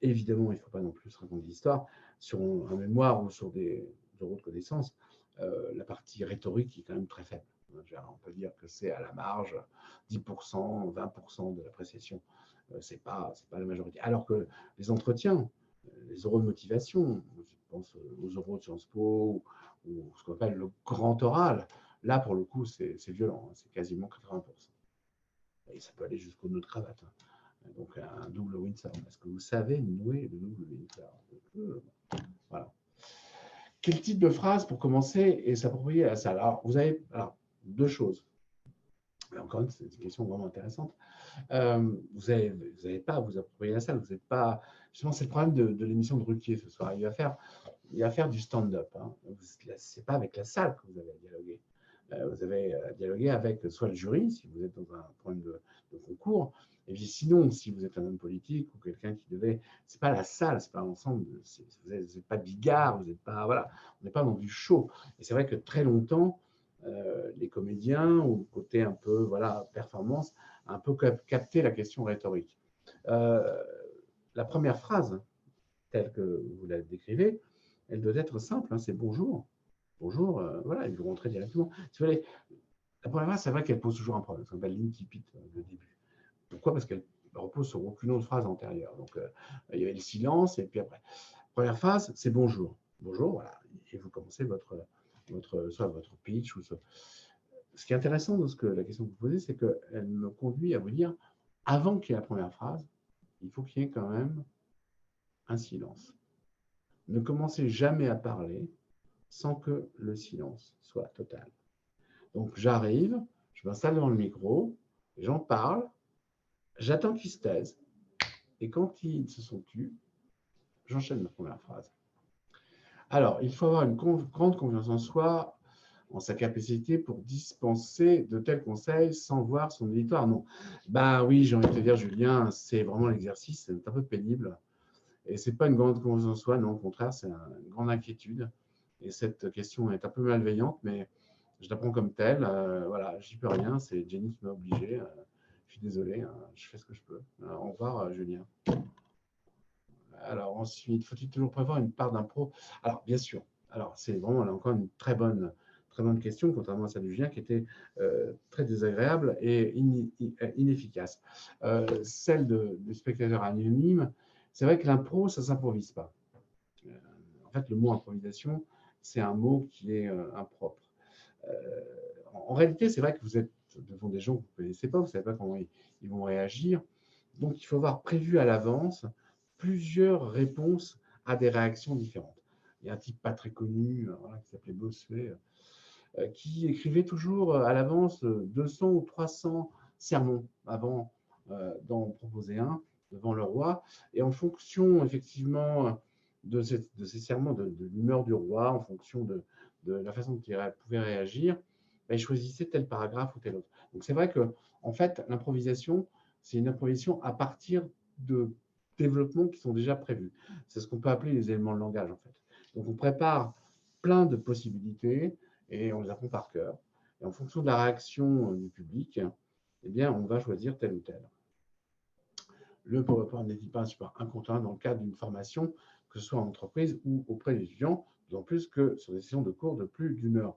évidemment, il ne faut pas non plus se raconter d'histoire. Sur un mémoire ou sur des euros de connaissances, la partie rhétorique est quand même très faible. On peut dire que c'est à la marge 10%, 20% de l'appréciation. Ce n'est pas la majorité. Alors que les entretiens, les euros de motivation, je pense aux euros de Sciences Po ou ce qu'on appelle le grand oral, là, pour le coup, c'est violent, hein, c'est quasiment 80%. Et ça peut aller jusqu'au nœud de cravate. Hein. Donc, un double Windsor. Est-ce que vous savez nouer le double Windsor? Voilà. Quel type de phrase pour commencer et s'approprier à ça? Alors, vous avez deux choses. Encore une, c'est une question vraiment intéressante. Vous n'avez pas à vous approprier la salle. Vous n'êtes pas. Justement, c'est le problème de l'émission de Ruquier ce soir. Il va faire du stand-up. Hein. Ce n'est pas avec la salle que vous avez à dialoguer. Vous avez à dialoguer avec soit le jury, si vous êtes dans un problème de concours, et puis sinon, si vous êtes un homme politique ou quelqu'un qui devait. C'est pas la salle, c'est pas l'ensemble. Vous n'êtes pas Bigard, vous n'êtes pas. Voilà, on n'est pas dans du show. Et c'est vrai que très longtemps, les comédiens, ou le côté un peu voilà, performance, un peu capté la question rhétorique. La première phrase, telle que vous la décrivez, elle doit être simple, hein, c'est bonjour. Bonjour, voilà, et vous rentrez directement. Si vous voulez, la première phrase, c'est vrai qu'elle pose toujours un problème, ce qu'on appelle l'incipit, le début. Pourquoi? Parce qu'elle repose sur aucune autre phrase antérieure. Donc, il y avait le silence, et puis après. Première phrase, c'est bonjour. Bonjour, voilà, et vous commencez soit votre pitch, ou ce qui est intéressant dans la question que vous posez, c'est qu'elle me conduit à vous dire, avant qu'il y ait la première phrase, il faut qu'il y ait quand même un silence. Ne commencez jamais à parler sans que le silence soit total. Donc j'arrive, je m'installe devant le micro, j'en parle, j'attends qu'ils se taisent, et quand ils se sont tus, j'enchaîne la première phrase. Alors, il faut avoir une grande confiance en soi, en sa capacité pour dispenser de tels conseils sans voir son auditoire. Non. Ben oui, j'ai envie de te dire, Julien, c'est vraiment l'exercice, c'est un peu pénible. Et ce n'est pas une grande confiance en soi, non, au contraire, c'est une grande inquiétude. Et cette question est un peu malveillante, mais je la prends comme telle. Voilà, j'y peux rien, c'est Jenny qui m'a obligé. Je suis désolé, hein, je fais ce que je peux. Au revoir, Julien. Alors ensuite, faut-il toujours prévoir une part d'impro? Alors bien sûr. Alors c'est vraiment là encore une très bonne question, contrairement à celle de Julien qui était très désagréable et inefficace. Celle du spectateur anonyme, C'est vrai que l'impro, ça ne s'improvise pas. En fait, le mot improvisation, c'est un mot qui est impropre. En réalité, c'est vrai que vous êtes devant des gens que vous ne connaissez pas, vous ne savez pas comment ils vont réagir. Donc, il faut avoir prévu à l'avance plusieurs réponses à des réactions différentes. Il y a un type pas très connu voilà, qui s'appelait Bossuet, qui écrivait toujours à l'avance 200 ou 300 sermons avant d'en proposer un devant le roi. Et en fonction, effectivement, de ces sermons, de l'humeur du roi, en fonction de la façon dont il pouvait réagir, il choisissait tel paragraphe ou tel autre. Donc c'est vrai que, en fait, l'improvisation, c'est une improvisation à partir de développements qui sont déjà prévus. C'est ce qu'on peut appeler les éléments de langage, en fait. Donc on prépare plein de possibilités et on les apprend par cœur. Et en fonction de la réaction du public, eh bien, on va choisir tel ou tel. Le PowerPoint n'est-il pas un support incontournable dans le cadre d'une formation, que ce soit en entreprise ou auprès des étudiants, d'autant plus que sur des sessions de cours de plus d'une heure?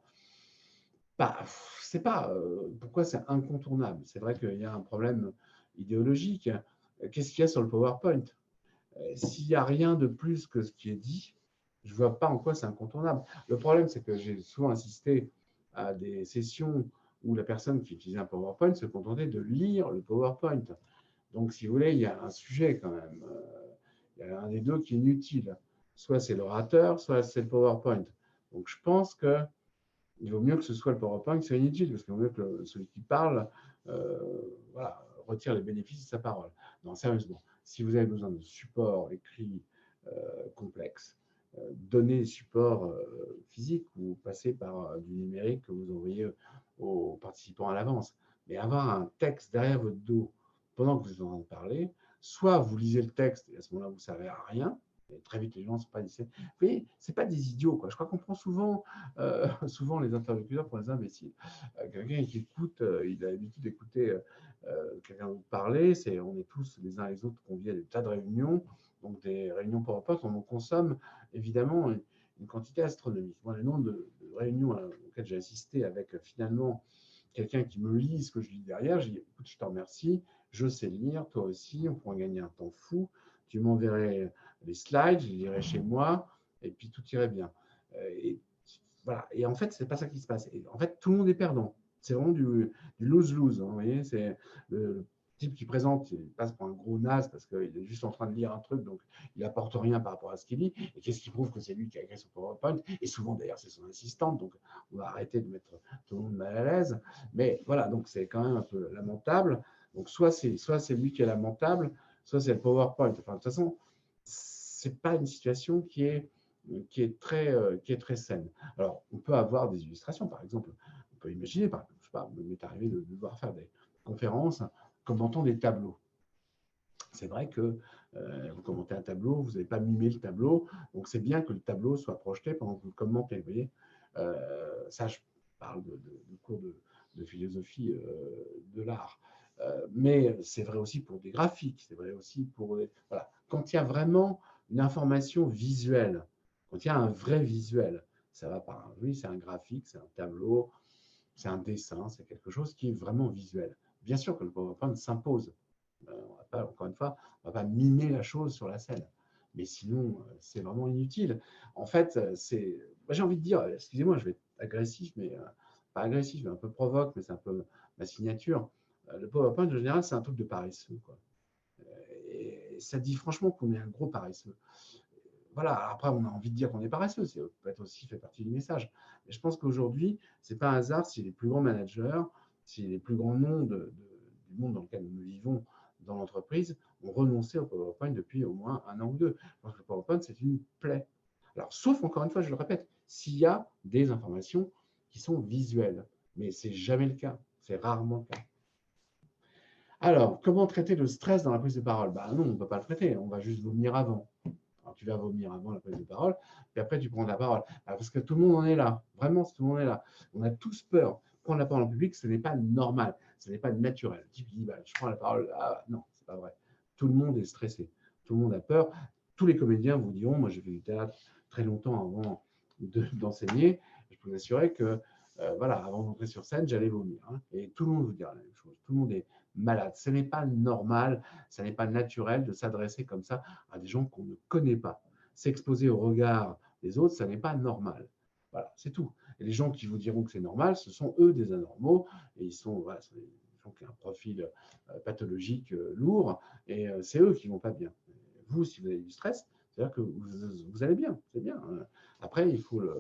Bah, c'est pas pourquoi c'est incontournable. C'est vrai qu'il y a un problème idéologique. Qu'est-ce qu'il y a sur le PowerPoint? S'il n'y a rien de plus que ce qui est dit, je ne vois pas en quoi c'est incontournable. Le problème, c'est que j'ai souvent assisté à des sessions où la personne qui utilisait un PowerPoint se contentait de lire le PowerPoint. Donc, si vous voulez, il y a un sujet quand même. Il y a un des deux qui est inutile. Soit c'est l'orateur, soit c'est le PowerPoint. Donc, je pense qu'il vaut mieux que ce soit le PowerPoint qui soit inutile, parce qu'il vaut mieux que celui qui parle voilà, retire les bénéfices de sa parole. Non, sérieusement, si vous avez besoin de support écrit complexe, donnez les supports physiques ou passez par du numérique que vous envoyez aux participants à l'avance. Mais avoir un texte derrière votre dos pendant que vous êtes en train de parler, soit vous lisez le texte et à ce moment-là, vous ne servez à rien. Et très vite, les gens ne sont pas dit. Vous voyez, ce n'est pas des idiots. Quoi. Je crois qu'on prend souvent les interlocuteurs pour des imbéciles. Quelqu'un qui écoute, il a l'habitude d'écouter quelqu'un d'autre parler. On est tous les uns les autres conviés à des tas de réunions. Donc, des réunions PowerPoint, on en consomme évidemment une quantité astronomique. Moi, le nombre de réunions auxquelles j'ai assisté avec finalement quelqu'un qui me lit ce que je lis derrière, j'ai dit écoute, je te remercie, je sais lire, toi aussi, on pourra gagner un temps fou. Tu m'enverrais les slides, je les lirais chez moi, et puis tout irait bien. Et voilà. Et en fait, c'est pas ça qui se passe. Et en fait, tout le monde est perdant. C'est vraiment du lose-lose. Hein, vous voyez, c'est le type qui présente, il passe pour un gros naze parce qu'il est juste en train de lire un truc, donc il n'apporte rien par rapport à ce qu'il dit. Et qu'est-ce qui prouve que c'est lui qui a créé son PowerPoint? Et souvent, d'ailleurs, c'est son assistante. Donc, on va arrêter de mettre tout le monde mal à l'aise. Mais voilà, donc c'est quand même un peu lamentable. Donc, soit c'est lui qui est lamentable, soit c'est le PowerPoint. Enfin, de toute façon, c'est pas une situation qui est très saine. Alors, on peut avoir des illustrations, par exemple. On peut imaginer, je sais pas, il m'est arrivé de devoir faire des conférences commentant des tableaux. C'est vrai que vous commentez un tableau, vous n'avez pas mimé le tableau, donc c'est bien que le tableau soit projeté pendant que vous le commentez. Vous voyez, ça, je parle de cours de philosophie de l'art. Mais c'est vrai aussi pour des graphiques, c'est vrai aussi pour... Voilà. Quand il y a vraiment une information visuelle, quand il y a un vrai visuel, ça va par... Oui, c'est un graphique, c'est un tableau, c'est un dessin, c'est quelque chose qui est vraiment visuel. Bien sûr que le PowerPoint s'impose. On va pas, encore une fois, on ne va pas mimer la chose sur la scène. Mais sinon, c'est vraiment inutile. En fait, j'ai envie de dire, excusez-moi, je vais être agressif, mais pas agressif, mais un peu provoque, mais c'est un peu ma signature. Le PowerPoint, en général, c'est un truc de paresseux. Quoi. Et ça dit franchement qu'on est un gros paresseux. Voilà, après, on a envie de dire qu'on est paresseux, c'est peut-être aussi fait partie du message. Mais je pense qu'aujourd'hui, ce n'est pas un hasard si les plus grands managers, si les plus grands noms du monde dans lequel nous vivons dans l'entreprise ont renoncé au PowerPoint depuis au moins un an ou deux. Parce que le PowerPoint, c'est une plaie. Alors, sauf, encore une fois, je le répète, s'il y a des informations qui sont visuelles. Mais ce n'est jamais le cas. C'est rarement le cas. Alors, comment traiter le stress dans la prise de parole? Ben non, on ne peut pas le traiter. On va juste vomir avant. Alors, tu vas vomir avant la prise de parole, puis après, tu prends la parole. Alors, parce que tout le monde en est là. Vraiment, tout le monde est là. On a tous peur. Prendre la parole en public, ce n'est pas normal. Ce n'est pas naturel. Le type qui dit, bah, je prends la parole. Ah, non, c'est pas vrai. Tout le monde est stressé. Tout le monde a peur. Tous les comédiens vous diront, moi, j'ai fait du théâtre très longtemps avant d'enseigner. Je peux vous assurer que, voilà, avant d'entrer sur scène, j'allais vomir. Hein, et tout le monde vous dira la même chose. Tout le monde est malade. Ce n'est pas normal, ce n'est pas naturel de s'adresser comme ça à des gens qu'on ne connaît pas. S'exposer au regard des autres, ça n'est pas normal. Voilà, c'est tout. Et les gens qui vous diront que c'est normal, ce sont eux des anormaux, et ils sont, voilà, des gens qui ont un profil pathologique lourd, et c'est eux qui ne vont pas bien. Vous, si vous avez du stress, c'est-à-dire que vous allez bien, c'est bien. Après,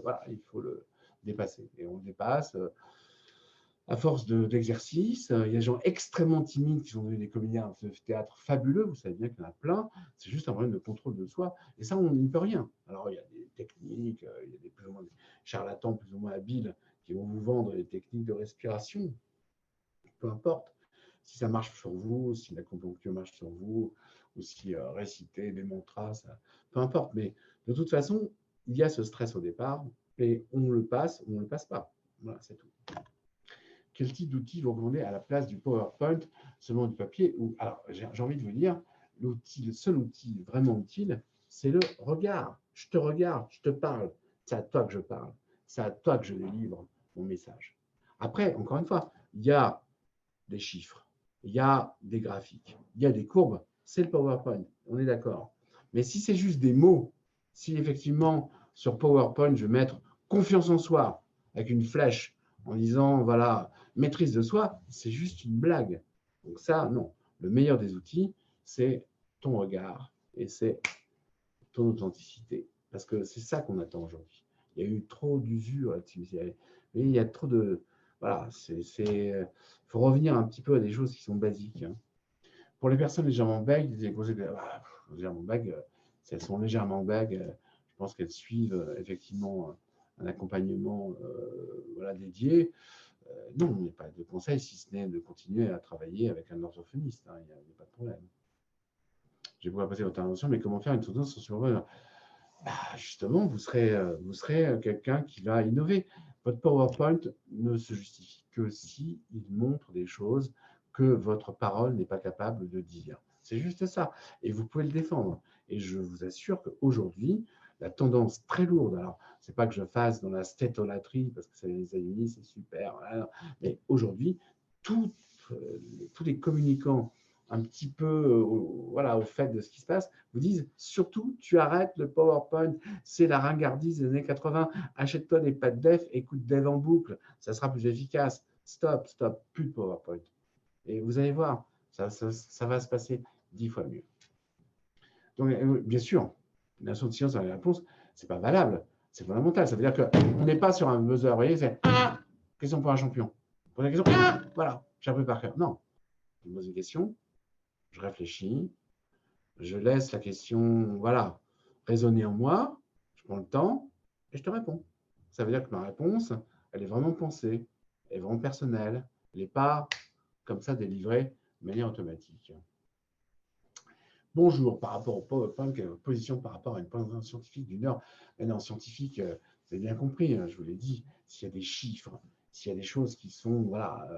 voilà, il faut le dépasser. Et on le dépasse à force d'exercice. Il y a des gens extrêmement timides qui sont devenus des comédiens de théâtre fabuleux. Vous savez bien qu'il y en a plein. C'est juste un problème de contrôle de soi. Et ça, on n'y peut rien. Alors, il y a des techniques, il y a des plus ou moins des charlatans plus ou moins habiles qui vont vous vendre des techniques de respiration. Peu importe. Si ça marche sur vous, si l'acupuncture marche sur vous, ou si réciter des mantras, ça, peu importe. Mais de toute façon, il y a ce stress au départ, et on le passe ou on ne le passe pas. Voilà, c'est tout. Quel type d'outil vous recommandez à la place du PowerPoint selon du papier ou, alors, j'ai envie de vous dire, l'outil, le seul outil vraiment utile, c'est le regard. Je te regarde, je te parle. C'est à toi que je parle. C'est à toi que je délivre mon message. Après, encore une fois, il y a des chiffres, il y a des graphiques, il y a des courbes. C'est le PowerPoint, on est d'accord. Mais si c'est juste des mots, si effectivement sur PowerPoint, je vais mettre confiance en soi avec une flèche en disant, voilà, maîtrise de soi, c'est juste une blague. Donc ça, non. Le meilleur des outils, c'est ton regard et c'est ton authenticité. Parce que c'est ça qu'on attend aujourd'hui. Il y a eu trop d'usure là-dessus. Il y a trop de... Voilà, faut revenir un petit peu à des choses qui sont basiques. Hein. Pour les personnes légèrement bègues, légèrement bègues, si elles sont légèrement bègues, je pense qu'elles suivent effectivement un accompagnement voilà, dédié. Non, il n'y a pas de conseil, si ce n'est de continuer à travailler avec un orthophoniste. Hein, il n'y a pas de problème. J'ai beau passer votre intervention, mais comment faire une sentence sur justement, vous serez quelqu'un qui va innover. Votre PowerPoint ne se justifie que si il montre des choses que votre parole n'est pas capable de dire. C'est juste ça. Et vous pouvez le défendre. Et je vous assure qu'aujourd'hui, la tendance très lourde, alors, c'est pas que je fasse dans la stétolatrie, parce que c'est les États-Unis, c'est super, voilà, mais aujourd'hui, tous les communicants un petit peu voilà, au fait de ce qui se passe, vous disent surtout, tu arrêtes le PowerPoint, c'est la ringardise des années 80, achète-toi des pads Dev, écoute Dev en boucle, ça sera plus efficace. Stop, stop, plus de PowerPoint. Et vous allez voir, ça va se passer 10 fois mieux. Donc, bien sûr, la de science dans la réponse, c'est pas valable, c'est fondamental. Ça veut dire qu'on n'est pas sur un buzzer, vous voyez, c'est question pour un champion. Pour la question, voilà, j'ai appris par cœur. Non, je me pose une question, je réfléchis, je laisse la question, voilà, résonner en moi, je prends le temps et je te réponds. Ça veut dire que ma réponse, elle est vraiment pensée, elle est vraiment personnelle, elle n'est pas comme ça délivrée de manière automatique. Bonjour, par rapport au PowerPoint, quelle est votre position par rapport à une présentation scientifique d'une heure? Mais non, scientifique, vous avez bien compris, je vous l'ai dit, s'il y a des chiffres, s'il y a des choses qui sont, voilà,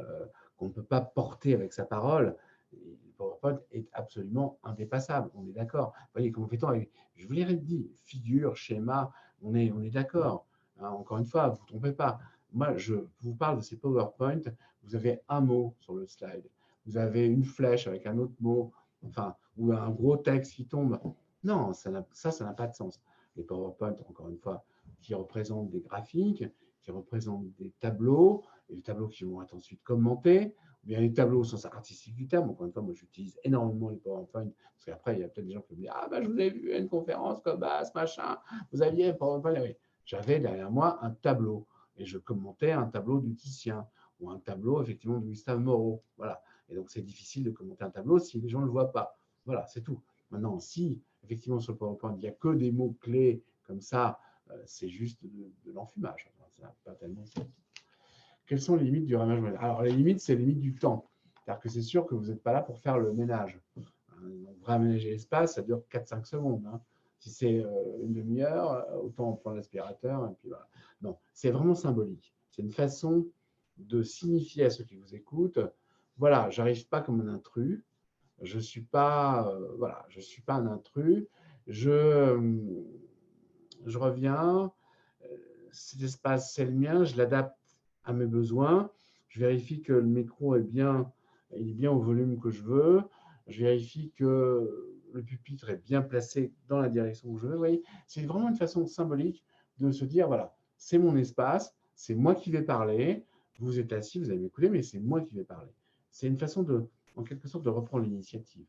qu'on ne peut pas porter avec sa parole, le PowerPoint est absolument indépassable, on est d'accord. Vous voyez, comment fait-on avec, je vous l'ai dit, figure, schéma, on est d'accord. Hein, encore une fois, vous ne vous trompez pas. Moi, je vous parle de ces PowerPoint, vous avez un mot sur le slide, vous avez une flèche avec un autre mot, enfin, ou un gros texte qui tombe. Non, ça n'a pas de sens. Les PowerPoint, encore une fois, qui représentent des graphiques, qui représentent des tableaux, et des tableaux qui vont être ensuite commentés, ou bien les tableaux au sens artistique du terme. Encore une fois, moi, j'utilise énormément les PowerPoint, parce qu'après, il y a peut-être des gens qui me disent « Ah, ben, je vous ai vu à une conférence comme ce machin, vous aviez un PowerPoint. » Oui, j'avais derrière moi un tableau, et je commentais un tableau du Titien, ou un tableau, effectivement, de Gustave Moreau. Voilà. Et donc, c'est difficile de commenter un tableau si les gens ne le voient pas. Voilà, c'est tout. Maintenant, si effectivement sur le PowerPoint, il n'y a que des mots-clés comme ça, c'est juste de l'enfumage. Ça n'a pas tellement sens. Quelles sont les limites du ramage? Alors, les limites, c'est les limites du temps. C'est-à-dire que c'est sûr que vous n'êtes pas là pour faire le ménage. Donc, raménager l'espace, ça dure 4-5 secondes. Hein. Si c'est une demi-heure, autant prendre l'aspirateur. Et puis voilà. Non, c'est vraiment symbolique. C'est une façon de signifier à ceux qui vous écoutent, voilà, j'arrive pas comme un intrus, je suis pas, voilà, je suis pas un intrus, je reviens, cet espace c'est le mien, je l'adapte à mes besoins, je vérifie que le micro est bien il est bien au volume que je veux, je vérifie que le pupitre est bien placé dans la direction que je veux. Vous voyez, c'est vraiment une façon symbolique de se dire, voilà, c'est mon espace, c'est moi qui vais parler, vous êtes assis, vous allez m'écouter, mais c'est moi qui vais parler. C'est une façon de, en quelque sorte, de reprendre l'initiative.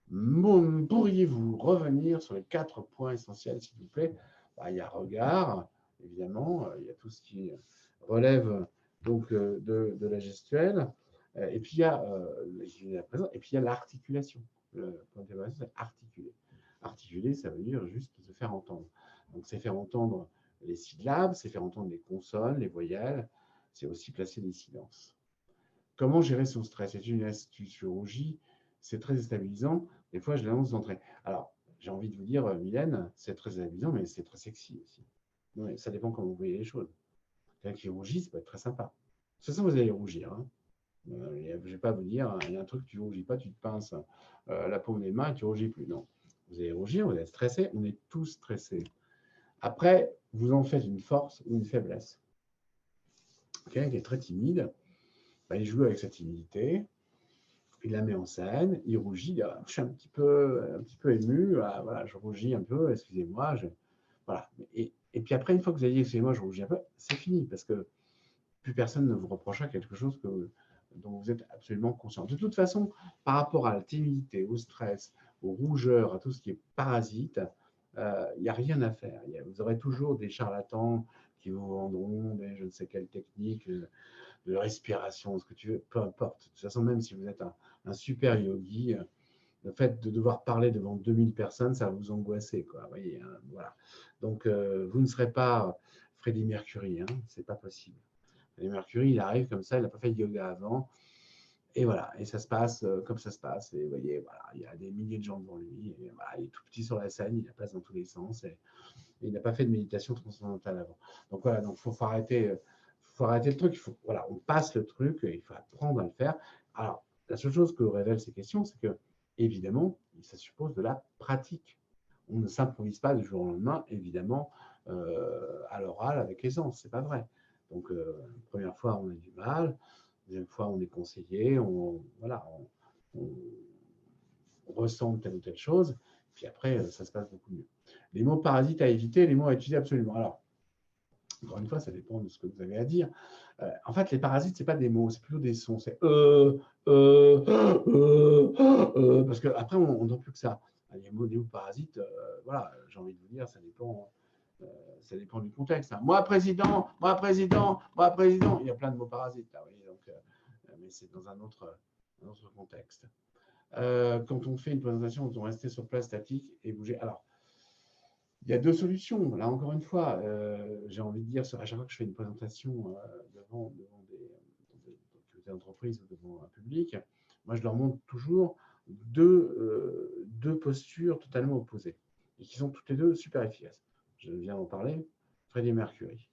Pourriez-vous revenir sur les 4 points essentiels, s'il vous plaît? Il y a regard, évidemment, il y a tout ce qui relève donc de la gestuelle, et puis il y a la présence, et puis il y a l'articulation. Le point d'interrogation, c'est articuler. Articuler, ça veut dire juste se faire entendre. Donc c'est faire entendre les syllabes, c'est faire entendre les consonnes, les voyelles, c'est aussi placer des silences. Comment gérer son stress? C'est une astuciologie, c'est très déstabilisant. Des fois, je l'annonce d'entrée. Alors, j'ai envie de vous dire, Mylène, c'est très déstabilisant, mais c'est très sexy aussi. Ouais, ça dépend comment vous voyez les choses. Quelqu'un qui rougit, ça peut être très sympa. De toute façon, vous allez rougir. Hein. Je ne vais pas vous dire, il y a un truc, tu ne rougis pas, tu te pinces la paume des mains et tu ne rougis plus. Non. Vous allez rougir, vous êtes stressé, on est tous stressés. Après, vous en faites une force ou une faiblesse. Quelqu'un qui est très timide, il joue avec sa timidité, il la met en scène, il rougit, je suis un petit peu ému, voilà, je rougis un peu, excusez-moi. Voilà. Et puis après, une fois que vous avez dit excusez-moi, je rougis un peu, c'est fini, parce que plus personne ne vous reprochera quelque chose dont vous êtes absolument conscient. De toute façon, par rapport à la timidité, au stress, aux rougeurs, à tout ce qui est parasite, il n'y a rien à faire. Vous aurez toujours des charlatans qui vous vendront je ne sais quelle technique de respiration, ce que tu veux, peu importe. De toute façon, même si vous êtes un super yogi, le fait de devoir parler devant 2000 personnes, ça va vous angoisser, quoi. Vous voyez, hein, voilà. Donc, vous ne serez pas Freddie Mercury, hein, c'est pas possible. Freddie Mercury, il arrive comme ça, il n'a pas fait de yoga avant, et voilà, et ça se passe comme ça se passe. Et vous voyez, voilà, il y a des milliers de gens devant lui, et voilà, il est tout petit sur la scène, il la passe dans tous les sens, et il n'a pas fait de méditation transcendantale avant. Donc voilà, donc faut arrêter le truc. Voilà, on passe le truc, il faut apprendre à le faire. Alors, la seule chose que révèlent ces questions, c'est que, évidemment, ça suppose de la pratique. On ne s'improvise pas du jour au lendemain, évidemment, à l'oral avec aisance, c'est pas vrai. Donc, première fois, on a du mal, deuxième fois, on est conseillé, voilà, on ressent telle ou telle chose, puis après, ça se passe beaucoup mieux. Les mots parasites à éviter, les mots à utiliser absolument. Alors, encore une fois, ça dépend de ce que vous avez à dire. En fait, les parasites, ce n'est pas des mots, c'est plutôt des sons. C'est parce qu'après, on n'entend plus que ça. Les mots parasites, voilà, j'ai envie de vous dire, ça dépend du contexte. Hein. Moi, président, moi, président, moi, président. Il y a plein de mots parasites, là, oui, donc, mais c'est dans un autre contexte. Quand on fait une présentation, on doit rester sur place statique et bouger. Alors, il y a deux solutions. Là, encore une fois, j'ai envie de dire, à chaque fois que je fais une présentation devant des entreprises ou devant un public, moi, je leur montre toujours deux postures totalement opposées et qui sont toutes les deux super efficaces. Je viens d'en parler, Freddie Mercury,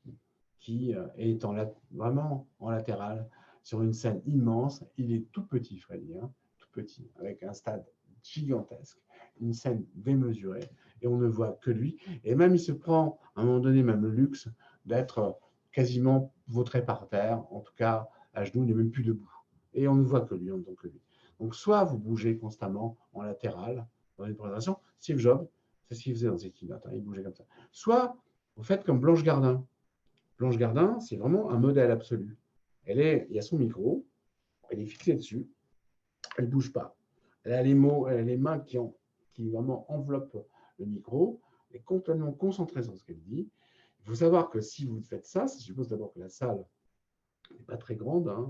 qui est vraiment en latéral sur une scène immense. Il est tout petit, Freddie, hein, tout petit, avec un stade gigantesque, une scène démesurée, et on ne voit que lui. Et même, il se prend, à un moment donné, même le luxe d'être quasiment vautré par terre, en tout cas à genoux, il n'est même plus debout. Et on ne voit que lui, on n'entend que lui. Donc, soit vous bougez constamment en latéral dans une présentation. Steve Jobs, c'est ce qu'il faisait dans ses keynotes, hein, il bougeait comme ça. Soit vous faites comme Blanche Gardin. Blanche Gardin, c'est vraiment un modèle absolu. Il y a son micro, elle est fixée dessus, elle ne bouge pas. Elle a les mains qui vraiment enveloppent le micro, elle est complètement concentrée sur ce qu'elle dit. Il faut savoir que si vous faites ça, ça suppose d'abord que la salle n'est pas très grande. Hein,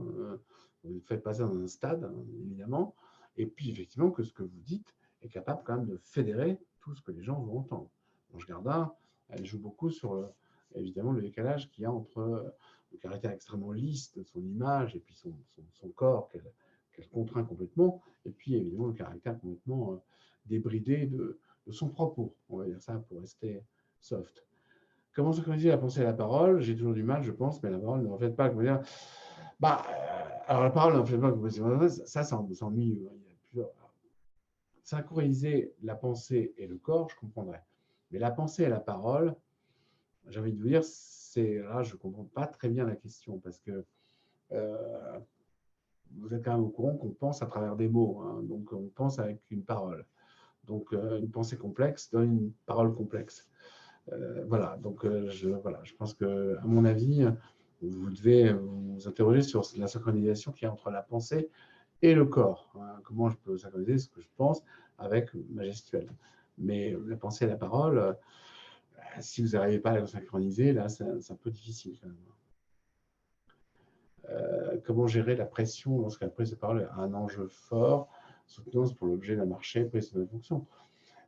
vous ne faites pas ça dans un stade, hein, évidemment. Et puis, effectivement, que ce que vous dites est capable quand même de fédérer tout ce que les gens vont entendre. Blanche Gardin, elle joue beaucoup sur, évidemment, le décalage qu'il y a entre le caractère extrêmement lisse de son image et puis son corps qu'elle contraint complètement, et puis, évidemment, le caractère complètement débridé de son propos. On va dire ça pour rester soft. Comment synchroniser la pensée et la parole? J'ai toujours du mal, je pense, mais la parole ne reflète pas. Comment dire? Alors la parole ne reflète pas. Ça, c'est ennuyeux. Il y a plusieurs. Synchroniser la pensée et le corps, je comprendrais. Mais la pensée et la parole, j'ai envie de vous dire, là, je ne comprends pas très bien la question parce que vous êtes quand même au courant qu'on pense à travers des mots, hein, donc on pense avec une parole. Donc une pensée complexe donne une parole complexe. Voilà, donc je pense que, à mon avis, vous devez vous interroger sur la synchronisation qu'il y a entre la pensée et le corps. Hein. Comment je peux synchroniser ce que je pense avec ma gestuelle. Mais la pensée et la parole, si vous n'arrivez pas à la synchroniser, là, c'est un peu difficile quand même. Comment gérer la pression lorsque la prise de parole a un enjeu fort, soutenance pour l'objet d'un marché, prise de fonction.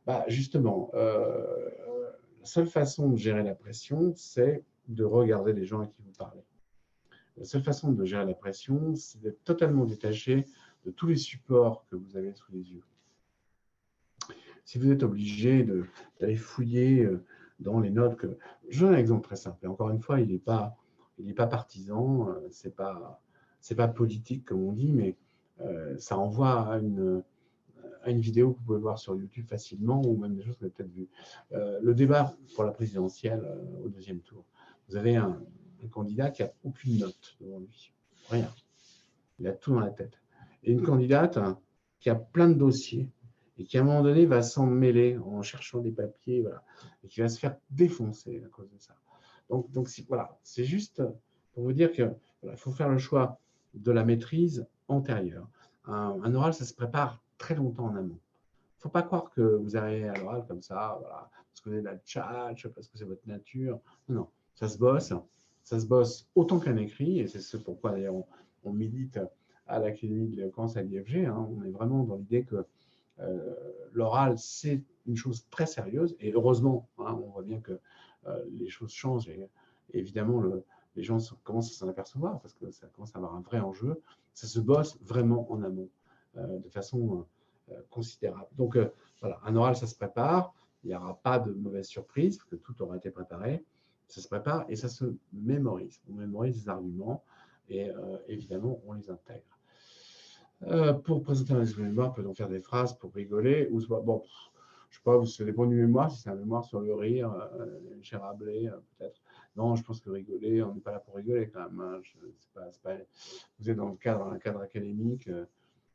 Bah, justement, la seule façon de gérer la pression, c'est de regarder les gens à qui vous parlez. La seule façon de gérer la pression, c'est d'être totalement détaché de tous les supports que vous avez sous les yeux. Si vous êtes obligé d'aller fouiller dans les notes, je donne un exemple très simple. Et encore une fois, il n'est pas partisan, c'est pas politique comme on dit, mais ça envoie à une vidéo que vous pouvez voir sur YouTube facilement, ou même des choses que vous avez peut-être vues. Le débat pour la présidentielle au deuxième tour. Vous avez un candidat qui n'a aucune note devant lui. Rien. Il a tout dans la tête. Et une candidate qui a plein de dossiers et qui, à un moment donné, va s'en mêler en cherchant des papiers, voilà, et qui va se faire défoncer à cause de ça. Donc voilà, c'est juste pour vous dire qu'il voilà, faut faire le choix de la maîtrise antérieure. Un oral, ça se prépare très longtemps en amont. Il ne faut pas croire que vous arrivez à l'oral comme ça, voilà, parce que vous avez la tchatch, parce que c'est votre nature. Non, non, ça se bosse autant qu'un écrit, et c'est ce pourquoi d'ailleurs on milite à l'Académie de l'éloquence à l'IFG. Hein. On est vraiment dans l'idée que l'oral, c'est une chose très sérieuse, et heureusement, hein, on voit bien que les choses changent, et évidemment, les gens commencent à s'en apercevoir, parce que ça commence à avoir un vrai enjeu. Ça se bosse vraiment en amont, de façon considérable. Donc, voilà, un oral, ça se prépare, il n'y aura pas de mauvaise surprise, parce que tout aura été préparé, ça se prépare, et ça se mémorise. On mémorise les arguments, et évidemment, on les intègre. Pour présenter un exposé de mémoire, peut-on faire des phrases pour rigoler ou bon, je sais pas, ça dépend du mémoire, si c'est un mémoire sur le rire, chez Rabelais, peut-être. Non, je pense que rigoler, on n'est pas là pour rigoler quand même. Hein. Pas, vous êtes dans un cadre académique.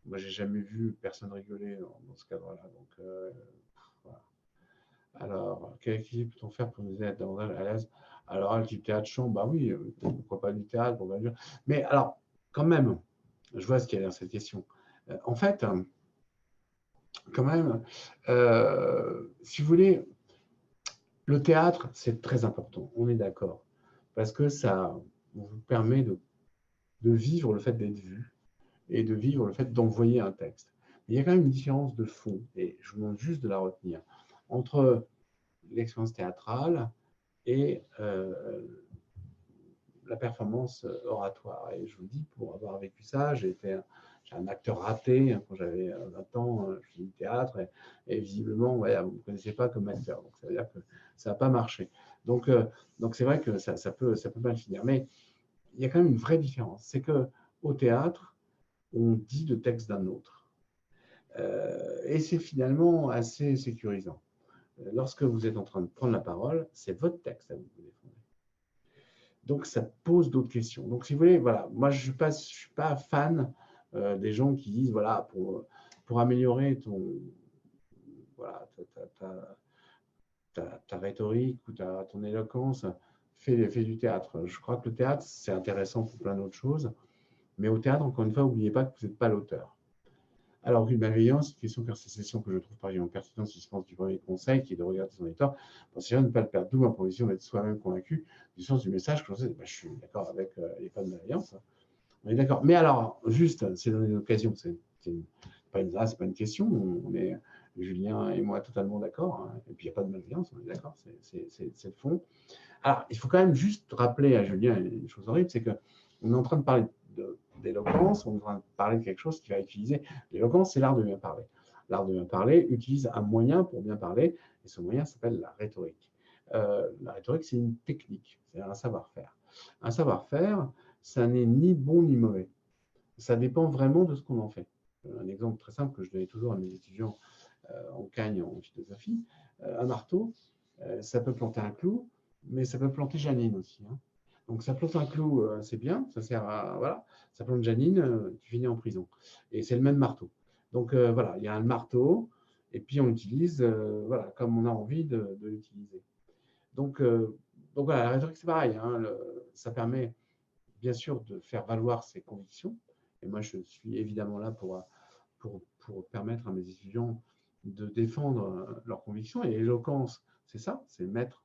Moi, j'ai jamais vu personne rigoler dans ce cadre-là. Donc, voilà. Alors, quel équilibre peut-on faire pour nous aider à être davantage à l'aise? Alors, du théâtre chant, bah oui, pourquoi pas du théâtre, pour bien. Mais alors, quand même, je vois ce qu'il y a dans cette question. En fait, quand même, si vous voulez, le théâtre, c'est très important, on est d'accord, parce que ça vous permet de vivre le fait d'être vu et de vivre le fait d'envoyer un texte. Mais il y a quand même une différence de fond, et je vous demande juste de la retenir, entre l'expérience théâtrale et la performance oratoire. Et je vous dis, pour avoir vécu ça, j'ai un acteur raté quand j'avais 20 ans, je faisais du théâtre, et visiblement, ouais, vous ne me connaissez pas comme acteur. Donc, ça veut dire que ça n'a pas marché. Donc c'est vrai que ça peut mal finir. Mais il y a quand même une vraie différence. C'est qu'au théâtre, on dit le texte d'un autre. Et c'est finalement assez sécurisant. Lorsque vous êtes en train de prendre la parole, c'est votre texte à vous que vous défendez. Donc, ça pose d'autres questions. Donc, si vous voulez, voilà, moi, je ne suis pas fan des gens qui disent, voilà, pour améliorer voilà, ta rhétorique ou ton éloquence, fais du théâtre. Je crois que le théâtre, c'est intéressant pour plein d'autres choses. Mais au théâtre, encore une fois, n'oubliez pas que vous n'êtes pas l'auteur. Alors qu'une bienveillance, une question d'intercession que je trouve par exemple pertinente, si je pense du premier conseil, qui est de regarder son lecteur, c'est de ne pas le perdre. D'où ma proposition d'être soi-même convaincu du sens du message. Que je suis d'accord avec les pas de bienveillance. Hein. On est d'accord. Mais alors, juste, c'est dans une occasion, c'est pas une question. On est Julien et moi totalement d'accord. Hein. Et puis il n'y a pas de malveillance, on est d'accord, c'est le fond. Alors, il faut quand même juste rappeler à Julien une chose horrible, c'est qu'on est en train de parler d'éloquence, on est en train de parler de quelque chose qui va utiliser. L'éloquence, c'est l'art de bien parler. L'art de bien parler utilise un moyen pour bien parler, et ce moyen s'appelle la rhétorique. La rhétorique, c'est une technique, c'est un savoir-faire. Un savoir-faire, ça n'est ni bon ni mauvais. Ça dépend vraiment de ce qu'on en fait. Un exemple très simple que je donnais toujours à mes étudiants en Cagne, en philosophie, un marteau, ça peut planter un clou, mais ça peut planter Janine aussi. Hein. Donc, ça plante un clou, c'est bien, ça sert à. Voilà, ça plante Janine, qui finit en prison. Et c'est le même marteau. Donc, voilà, il y a un marteau, et puis on l'utilise voilà, comme on a envie de l'utiliser. Donc voilà, la rhétorique, c'est pareil. Hein, ça permet bien sûr de faire valoir ses convictions. Et moi, je suis évidemment là pour permettre à mes étudiants de défendre leurs convictions. Et l'éloquence, c'est ça, c'est mettre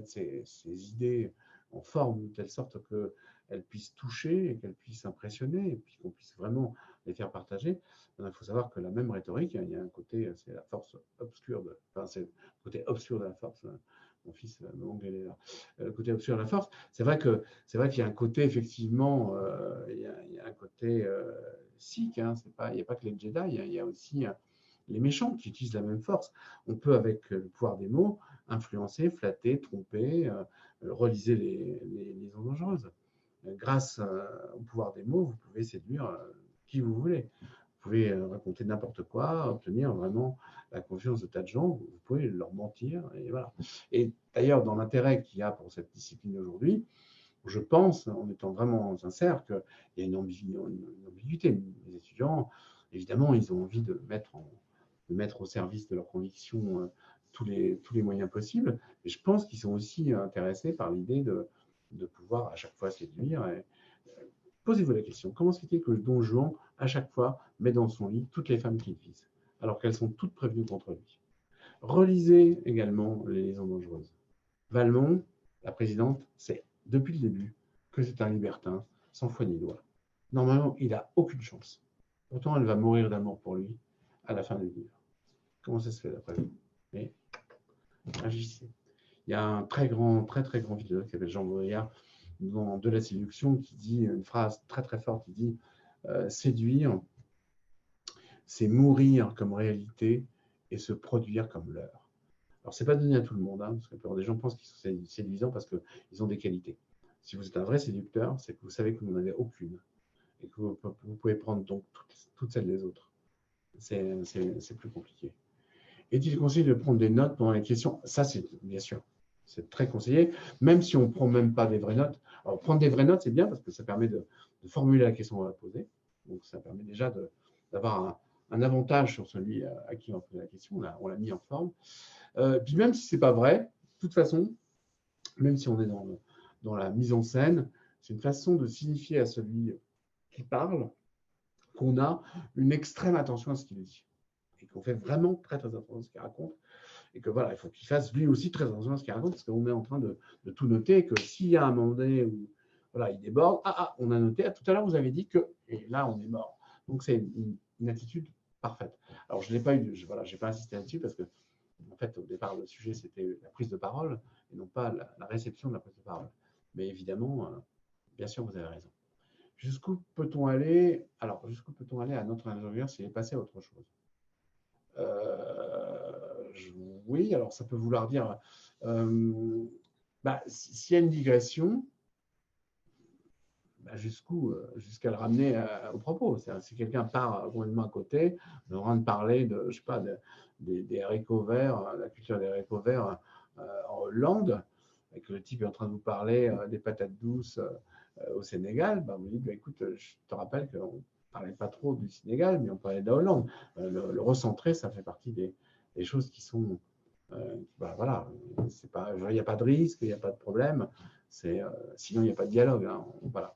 ses idées en forme de telle sorte qu'elles puissent toucher et qu'elles puissent impressionner et puis qu'on puisse vraiment les faire partager. Il faut savoir que la même rhétorique, il y a un côté, c'est la force obscure, enfin c'est le côté obscur de la force. Mon fils me engueulait là. Le côté obscur de la force. C'est vrai qu'il y a un côté effectivement, il y a un côté sikh. Hein, il n'y a pas que les Jedi, il y a aussi les méchants qui utilisent la même force. On peut, avec le pouvoir des mots, influencer, flatter, tromper, reliser les ondes dangereuses. Grâce au pouvoir des mots, vous pouvez séduire qui vous voulez. Vous pouvez raconter n'importe quoi, obtenir vraiment la confiance de tas de gens, vous pouvez leur mentir, et voilà. Et d'ailleurs, dans l'intérêt qu'il y a pour cette discipline aujourd'hui, je pense, en étant vraiment sincère, qu'il y a une ambiguïté. Les étudiants, évidemment, ils ont envie de mettre au service de leurs convictions tous les moyens possibles. Et je pense qu'ils sont aussi intéressés par l'idée de pouvoir à chaque fois séduire. Posez-vous la question, comment se fait-il que Don Juan, à chaque fois, met dans son lit toutes les femmes qu'il vise, alors qu'elles sont toutes prévenues contre lui? Relisez également Les Liaisons dangereuses. Valmont, la présidente, c'est depuis le début que c'est un libertin sans foi ni loi. Normalement, il n'a aucune chance. Pourtant, elle va mourir d'amour pour lui à la fin du livre. Comment ça se fait d'après vous? Mais agissez. Il y a un très grand philosophe qui s'appelle Jean Baudrillard dans De la séduction qui dit une phrase très très forte, il dit séduire, c'est mourir comme réalité et se produire comme leurre. Alors, ce n'est pas donné à tout le monde, hein, parce que la plupart des gens pensent qu'ils sont séduisants parce qu'ils ont des qualités. Si vous êtes un vrai séducteur, c'est que vous savez que vous n'en avez aucune et que vous pouvez prendre donc toutes celles des autres. C'est plus compliqué. Est-il conseillé de prendre des notes pendant les questions? Ça, c'est bien sûr, c'est très conseillé, même si on ne prend même pas des vraies notes. Alors, prendre des vraies notes, c'est bien parce que ça permet de formuler la question qu'on va poser. Donc, ça permet déjà d'avoir un avantage sur celui à qui on va poser la question. On l'a mis en forme. Puis même si ce n'est pas vrai, de toute façon, même si on est dans la mise en scène, c'est une façon de signifier à celui qui parle qu'on a une extrême attention à ce qu'il dit et qu'on fait vraiment très très attention à ce qu'il raconte et que voilà, il faut qu'il fasse lui aussi très attention à ce qu'il raconte parce qu'on est en train de tout noter et que s'il y a un moment donné où voilà, il déborde, on a noté, tout à l'heure vous avez dit que, et là on est mort. Donc c'est une attitude parfaite. Alors je n'ai pas eu, voilà, j'ai pas insisté là-dessus parce que en fait, au départ, le sujet, c'était la prise de parole et non pas la réception de la prise de parole. Mais évidemment, bien sûr, vous avez raison. Jusqu'où peut-on aller? Alors, jusqu'où peut-on aller à notre intervieweur s'il est passé à autre chose? Oui, alors ça peut vouloir dire s'il y a une digression, jusqu'à le ramener au propos. Si quelqu'un part complètement à côté, on est en train de parler de, je sais pas, des haricots verts, la culture des haricots verts en Hollande, et que le type est en train de vous parler des patates douces au Sénégal, vous dites, écoute, je te rappelle qu'on ne parlait pas trop du Sénégal, mais on parlait de la Hollande. Le recentrer, ça fait partie des choses qui sont... voilà, il n'y a pas de risque, il n'y a pas de problème. Sinon, il n'y a pas de dialogue. Hein, voilà.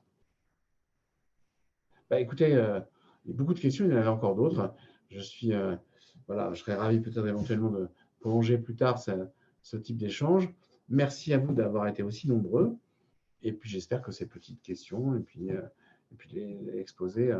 Écoutez, il y a beaucoup de questions, il y en avait encore d'autres. Je serais ravi peut-être éventuellement de prolonger plus tard ce type d'échange. Merci à vous d'avoir été aussi nombreux. Et puis j'espère que ces petites questions et puis les exposés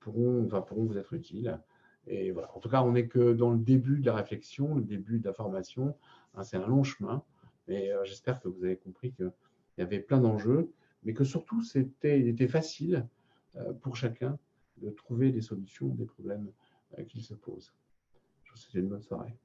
pourront vous être utiles. Et voilà. En tout cas, on n'est que dans le début de la réflexion, le début de la formation. Hein, c'est un long chemin. Et j'espère que vous avez compris qu'il y avait plein d'enjeux, mais que surtout, il était facile pour chacun de trouver des solutions des problèmes qu'il se pose. Je vous souhaite une bonne soirée.